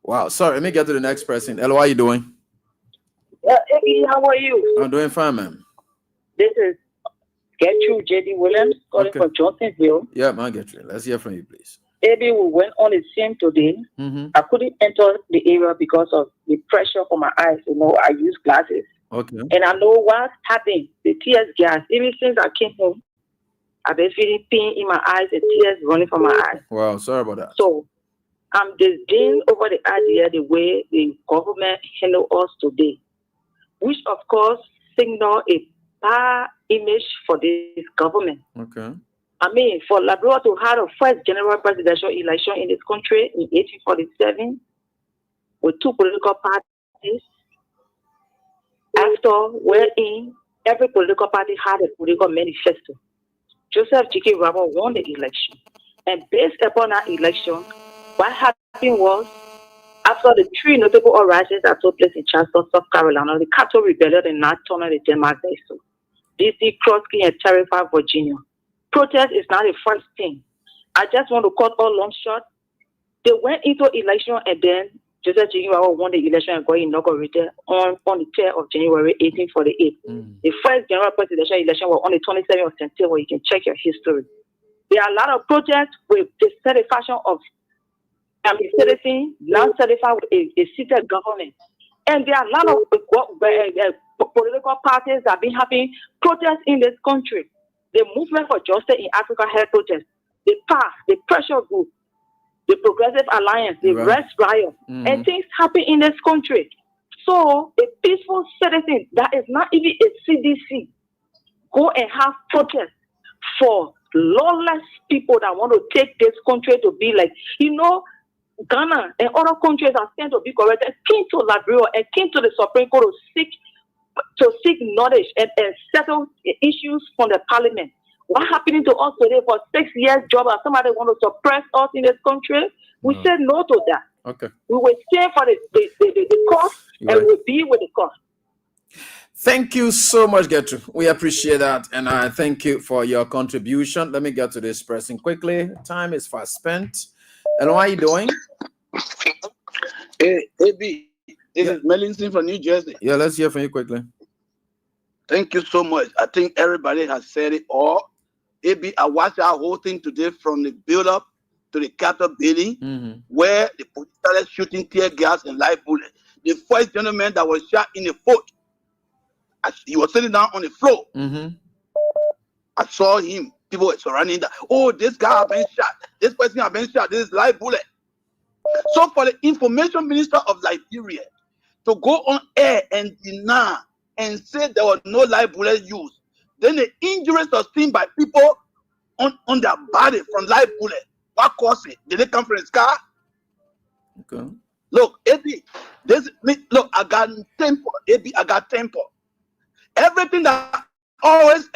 Wow, sorry. Let me get to the next person. Hello, how are you doing? Hey, how are you? I'm doing fine, man. This is Gertrude J.D. Williams calling from Johnsonville. Yeah, man, Gertrude. Let's hear from you, please. Maybe we went on the same today. I couldn't enter the area because of the pressure on my eyes. You know, I use glasses. Okay. And I know what happened. The tears gas. Even since I came home, I've been feeling pain in my eyes and tears running from my eyes. Wow, sorry about that. So I'm disdain over the idea the way the government handle us today, which of course signal a bad image for this government. Okay. I mean, for Liberia to have a first general presidential election in this country in 1847 with two political parties, after wherein every political party had a political manifesto. Joseph J.K. Rabo won the election. And based upon that election, what happened was, after the three notable uprisings that took place in Charleston, South Carolina, the Cattle Rebellion in Natona, the Denmark Basin, D.C., Krosky, and Terrified, Virginia. Protest is not the first thing. I just want to cut all long short. They went into election and then Joseph J.K. Rabo won the election and got inaugurated on the 10th of January, 1848. The first general presidential election was on the 27th of September. You can check your history. There are a lot of protests with the satisfaction of citizens, not satisfied with a seated government. And there are a lot of political parties that have been having protests in this country. The Movement for Justice in Africa held protests. The PAC, the Pressure Group, the Progressive Alliance, the Rest Riot, and things happen in this country. So a peaceful citizen that is not even a CDC go and have protests for lawless people that want to take this country to be like, you know, Ghana and other countries are sent to be corrected, came to Liberia and came to the Supreme Court to seek knowledge and settle issues from the parliament. What happening to us today for 6 years job and somebody want to suppress us in this country? We said no to that. Okay. We will stand for the cause and we'll be with the cause. Thank you so much, Gertrude. We appreciate that. And I thank you for your contribution. Let me get to this person quickly. Time is fast spent. Hello, how are you doing? Hey, AB, this is Melinson from New Jersey. Yeah, let's hear from you quickly. Thank you so much. I think everybody has said it all. AB, I watched our whole thing today from the build-up to the Capitol building, where the police started shooting tear gas and live bullets. The first gentleman that was shot in the foot, he was sitting down on the floor. I saw him. People were surrounding that. Oh, this guy has been shot. This person has been shot. This is live bullet. So for the information minister of Liberia to go on air and deny and say there was no live bullet used, then the injuries sustained by people on their body from live bullet, what caused it? Did it come from his car? Okay. Look, AB, look, I got temper. AB, I got temper. Everything that always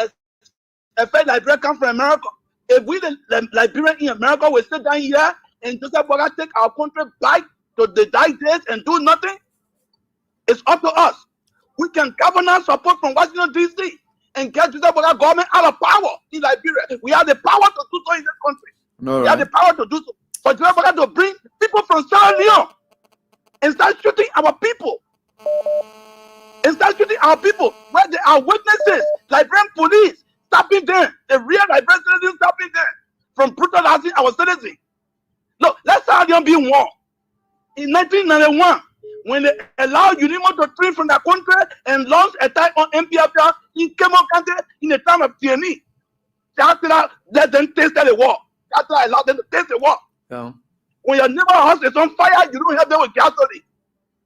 affect Liberia come from America. If we the Liberian in America will sit down here and Joseph Boga take our country back to the dark days and do nothing? It's up to us. We can governance support from Washington D.C. and get Joseph Boga government out of power in Liberia. We have the power to do so in this country. No, we have the power to do so. For Joseph Boga to bring people from Sierra Leone and start shooting our people. And start shooting our people where there are witnesses, Liberian police stopping them, the real Liberian citizens stopping them from brutalizing our citizens. Look, let's Sierra Leone be war. In 1991, when they allowed UNIMO to flee from the country and launch attack on MPFR in Kemo County in the time of TNE, Chatara let them taste the war. Chatara allowed them to taste the war. Yeah. When your neighbor house is on fire, you don't help them with gasoline.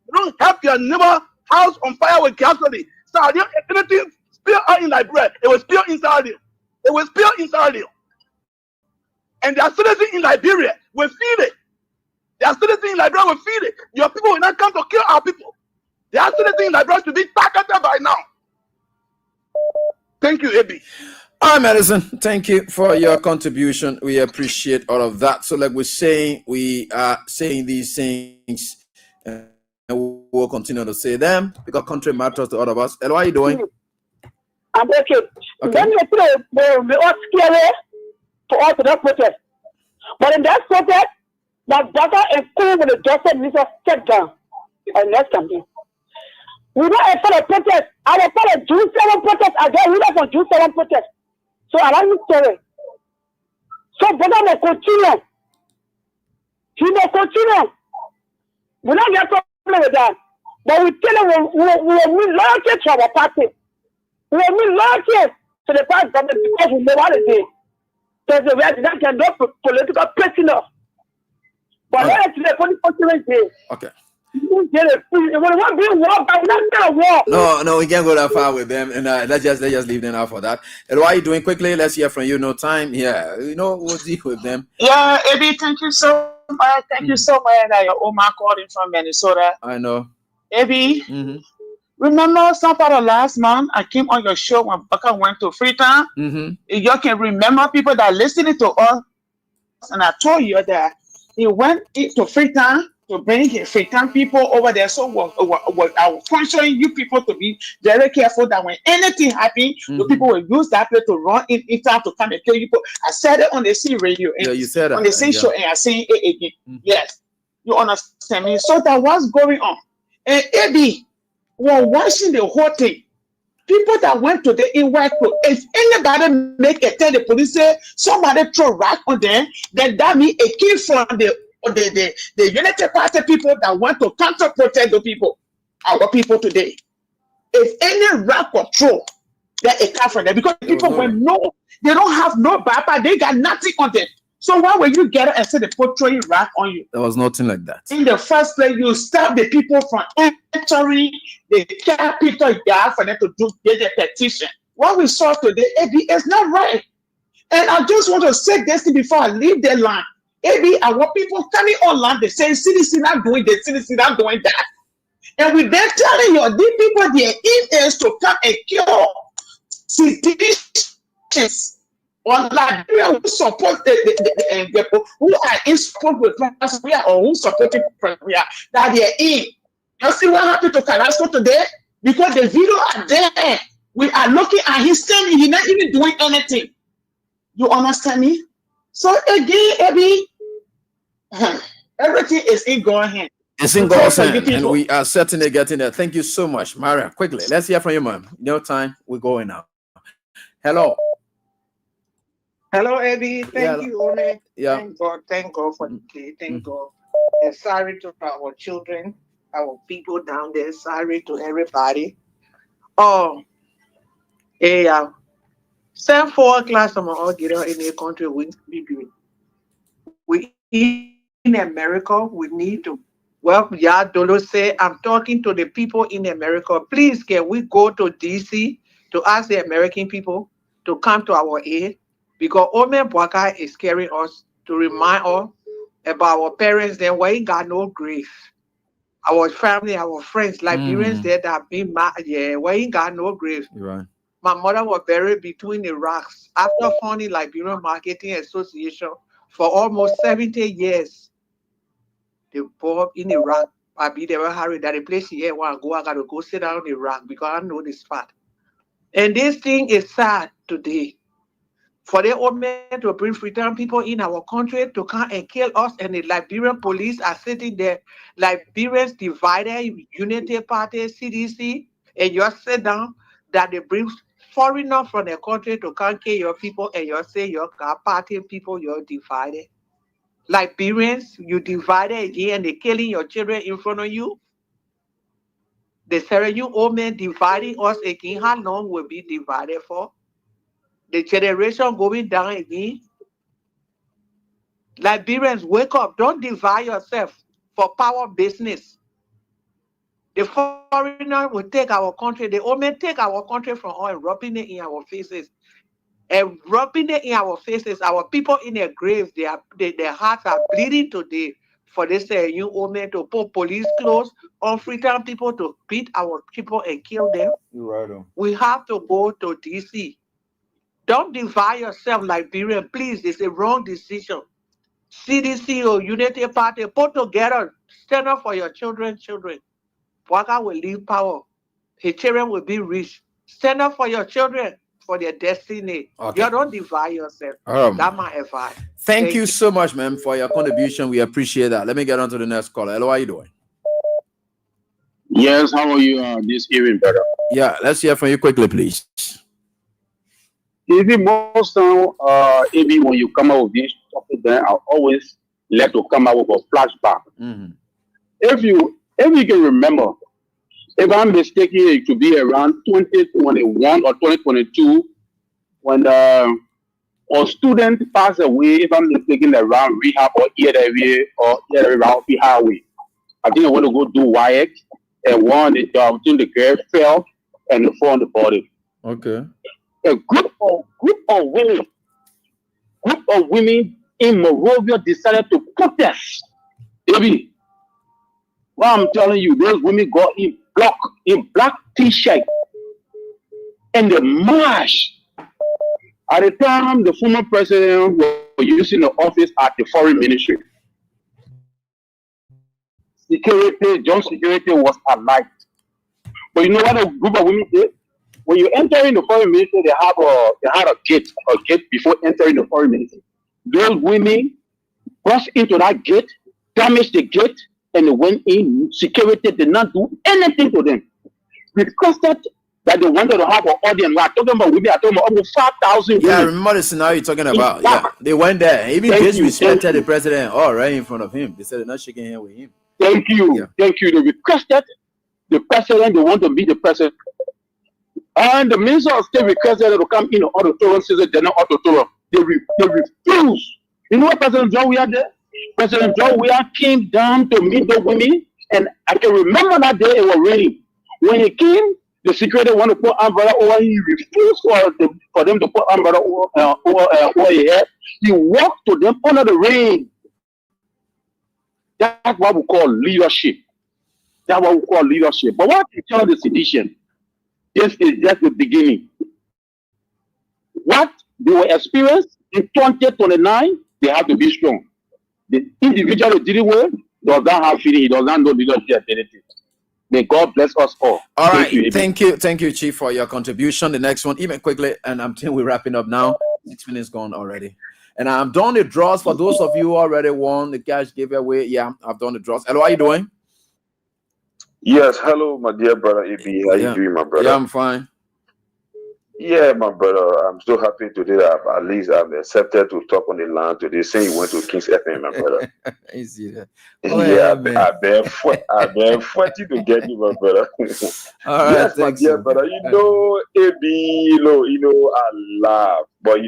You don't help your neighbor house on fire with gasoline. So if anything spill out in Liberia, it will spill inside you. It will spill inside you. And their citizens in Liberia will feel it. Their citizens in Liberia will feel it. Your people will not come to kill our people. Their citizens in Liberia should be targeted by now. Thank you, AB. All right, Madison, thank you for your contribution. We appreciate all of that. So like we're saying, we are saying these things and we'll continue to say them because country matters to all of us. Hello, how are you doing? I'm okay. Then you we all scared for all to that protest. But in that protest, that doctor and school with the doctor needs to step down and let's campaign. We don't for a protest. I was for a June 7 protest again. We don't for June 7 protest. So I like this story. So brother will continue. He will continue. We don't get problem with that. But we tell him we loyalty to our party. We loyalty to the party government because we know what it is. There's a way that can do political prisoner. But let's let the political okay. No, we can't go that far with them, and let's just leave them out for that. And what are you doing quickly? Let's hear from you. No time. Yeah, we'll deal with them. Yeah, Eddie, thank you so much. Thank you so much. That your Omar calling from Minnesota. I know. Eddie, remember some part of last month I came on your show when Baka went to Freetown. You can remember people that listening to us, and I told you that he went to Freetown to bring Freetown people over there. So I was cautioning you people to be very careful that when anything happens, the people will use that place to run in town to come and kill you. I said it on the C radio. And you said that. On the C show, and I say it again. Yes. You understand me? So that was going on. And Eddie was watching the whole thing. People that went to the in-white clothes, if anybody make a tell the police say somebody throw rock on them, then that means it came from the United Party people that want to counter protect the people, our people today. If any rock or throw, that it come from them because people will know they don't have no baba, they got nothing on them. So why will you get it and say they put throwing rock on you? There was nothing like that. In the first place, you stop the people from entering the capital yard for them to get their petition. What we saw today, is not right. And I just want to say this thing before I leave the line. Our people coming online, they say CDC not doing this, CDC not doing that. And we then telling you, these people, their aim is to come and kill citizens or Liberia who support the people who are in support with Nigeria or who supporting Nigeria. That their aim. You see what happened to Carrasco today? Because the video are there. We are looking at him standing, he's not even doing anything. You understand me? So again, everything is in God's hand. It's in God's hand, and we are certainly getting there. Thank you so much, Maria. Quickly, let's hear from you, ma'am. No time, we're going now. Hello. Hello, Eddie. Thank you, One. Yeah. Thank God for the day. Thank God. And sorry to our children, our people down there. Sorry to everybody. Oh, yeah. 4 o'clock, I'm all get out in the country. We in America, we need to. Well, yeah, Dolo say, I'm talking to the people in America. Please, can we go to DC to ask the American people to come to our aid? Because Ome Bwaka is carrying us to remind us about our parents that we ain't got no grave. Our family, our friends, Liberians there that have been mad. Yeah, we ain't got no grave. Right. My mother was buried between the rocks after founding Liberian Marketing Association for almost 70 years. They bought in Iraq. I be never hurry that the place here want to go. I gotta go sit down in Iraq because I know this spot. And this thing is sad today. For the old men to bring freedom people in our country to come and kill us, and the Liberian police are sitting there. Liberians divided, Unity Party, CDC, and you sit down that they bring foreigners from the country to come kill your people, and you say you're party people, you're divided. Liberians, you divided again, and they're killing your children in front of you. The Serenu old men dividing us again. How long will be divided for? The generation going down again. Liberians, wake up. Don't divide yourself for power business. The foreigner will take our country. The old men take our country from us and rubbing it in our faces. And rubbing it in our faces. Our people in their graves, their hearts are bleeding today. For this new old men to put police clothes on freedom people to beat our people and kill them. You're right. We have to go to DC. Don't divide yourself, Liberian. Please, it's a wrong decision. CDC or Unity Party, put together, stand up for your children. Waka will leave power. His children will be rich. Stand up for your children, for their destiny. Okay. You don't divide yourself. That's my advice. Thank you so much, ma'am, for your contribution. We appreciate that. Let me get on to the next caller. Hello, how are you doing? Yes, how are you this evening, brother? Yeah, let's hear from you quickly, please. Even most time, even when you come out with this topic, then I always like to come out with a flashback. Mm-hmm. If you can remember, if I'm mistaken, it could be around 2021 or 2022 when a student passed away. If I'm mistaken, around rehab or around the highway. I think I want to go do WIAC, and the girl fell and fall on the body. Okay. A group of women in Morovia decided to protest. Baby, well, I'm telling you, those women got in black t-shirt and the march. At the time, the former president was using the office at the foreign ministry. John Security was alive. But you know what a group of women did? When you enter in the foreign ministry, they had a gate before entering the foreign ministry. Those women crossed into that gate, damaged the gate, and they went in. Security did not do anything to them. Requested that they wanted to have an audience. We are talking about women. Talking about almost 5,000 women. Yeah, I remember the scenario you're talking about. Yeah, they went there. Even disrespected the president. Right in front of him. They said they're not shaking hands with him. Thank you. Yeah. Thank you. They requested the president. They want to meet the president. And the Minister of State requested them to come in the auditorium, says they're not auditorium. They refuse. You know what President John Weah did? President John Weah came down to meet the women, and I can remember that day it was raining. When he came, the security wanted to put umbrella over. He refused for them to put umbrella over his head. He walked to them under the rain. That's what we call leadership. But what you tell the sedition? This is just the beginning. What they will experience in 2029, they have to be strong. The individual who did it well does not have feeling, he does not know leadership ability. May God bless us all. All right. Thank you, Chief, for your contribution. The next one, even quickly, and I'm telling we're wrapping up now. 6 minutes gone already. And I'm done the draws for those of you who already won the cash giveaway. Yeah, I've done the draws. Hello, how are you doing? Yes, hello, my dear brother AB. How you doing, my brother? Yeah, I'm fine. Yeah, my brother. I'm so happy today that at least I've accepted to talk on the line today. Saying you went to King's FM, my brother. I've been fighting to get you, my brother. All right, yes, my dear brother. You know, AB, I laugh, but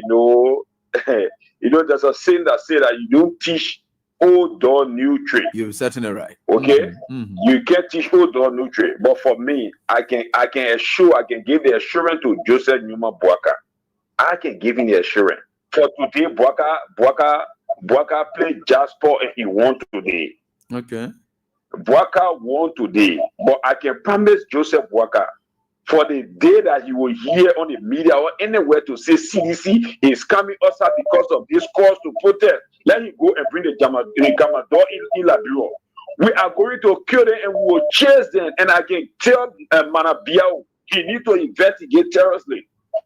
there's a saying that say that you don't teach old or new trade. You're certainly right. Okay, you can't teach old or new trade, but for me, I can give the assurance to Joseph Numa Boaka. I can give him the assurance. For today, Boaka played Jasper and he won today. Okay. Boaka won today, but I can promise Joseph Boaka for the day that he will hear on the media or anywhere to say CDC is coming us out because of this cause to protest. Let him go and bring the Gamador in Liberia. We are going to kill them and we will chase them. And I can tell Manabiao he need to investigate terrorism.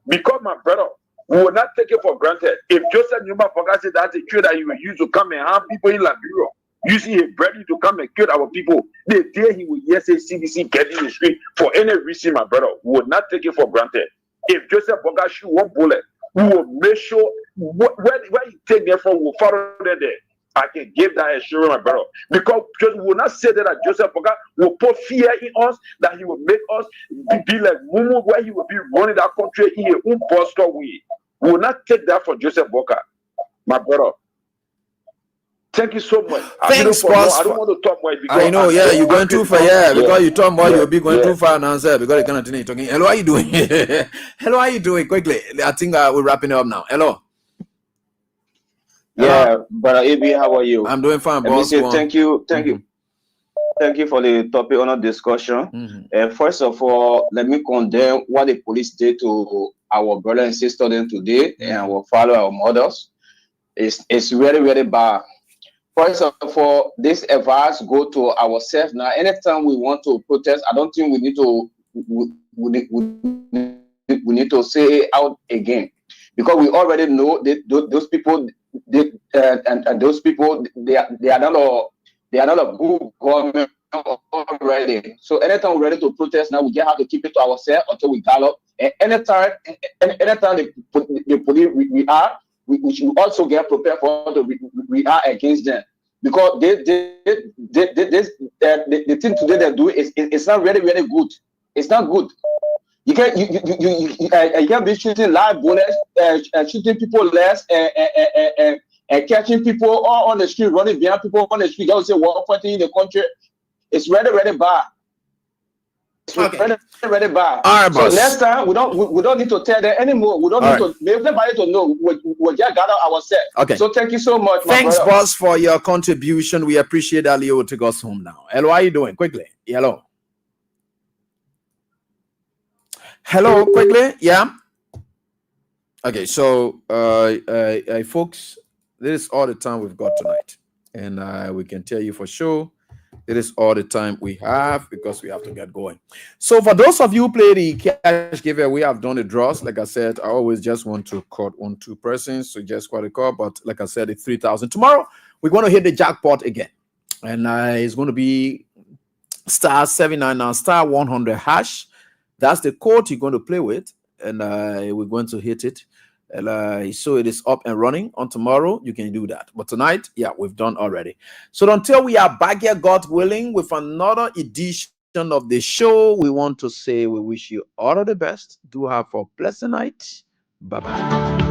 Because my brother, we will not take it for granted. If Joseph Numa Boga said that's a trade that he will use to come and harm people in Liberia, using his ready to come and kill our people, the day he will yes say CDC get in the street for any reason, my brother, we will not take it for granted. If Joseph Boga shoot one bullet, we will make sure where you take them from, we will follow them there. I can give that assurance, my brother. Because we will not say that Joseph Boga will put fear in us, that he will make us be like Mumu, where he will be running that country in a impostor way. We will not take that for Joseph Boga, my brother. Thank you so much. Thanks, boss. I don't want to talk more because I know, yeah, you're going too far, because you talk more, you'll be going too far now, sir, because you cannot continue talking. Hello, how you doing? Hello, how you doing? Quickly, I think we're wrapping up now. Hello. Yeah, brother AB, how are you? I'm doing fine, Let me boss. say thank you for the topic on our discussion. And first of all, let me condemn what the police did to our brother and sister then today and our father, our mothers. It's really, really bad. First of all, this advice go to ourselves now. Anytime we want to protest, I don't think we need to say it out again, because we already know that those people, those people, they are not a good government already. So anytime we're ready to protest now, we just have to keep it to ourselves until we gallop. And anytime the police we should also get prepared for to react against them, because the thing today they do it's not really good. It's not good. You can't be shooting live bullets, shooting people less, and catching people all on the street, running behind people on the street. Don't say war fighting in the country. It's really bad. Okay. Really bad. All right, so boss. next time we don't need to tell them anymore. We don't need to make everybody to know. We just gather ourselves. Okay. So thank you so much. Thanks, my brother. boss, for your contribution. We appreciate that. Leo, take us home now. Hello, how you doing? Quickly. Hello. Hello, quickly. Yeah. Okay, so folks, this is all the time we've got tonight, and we can tell you for sure it is all the time we have, because we have to get going. So for those of you who play the cash giveaway, we have done the draws. Like I said, I always just want to cut 1-2 persons, so just quite a call. But like I said, it's 3,000. Tomorrow we're going to hit the jackpot again, and it's going to be star 79 star 100 hash. That's the code you're going to play with, and we're going to hit it. And so it is up and running. On tomorrow, you can do that. But tonight, yeah, we've done already. So until we are back here, God willing, with another edition of the show, we want to say we wish you all of the best. Do have a pleasant night. Bye-bye.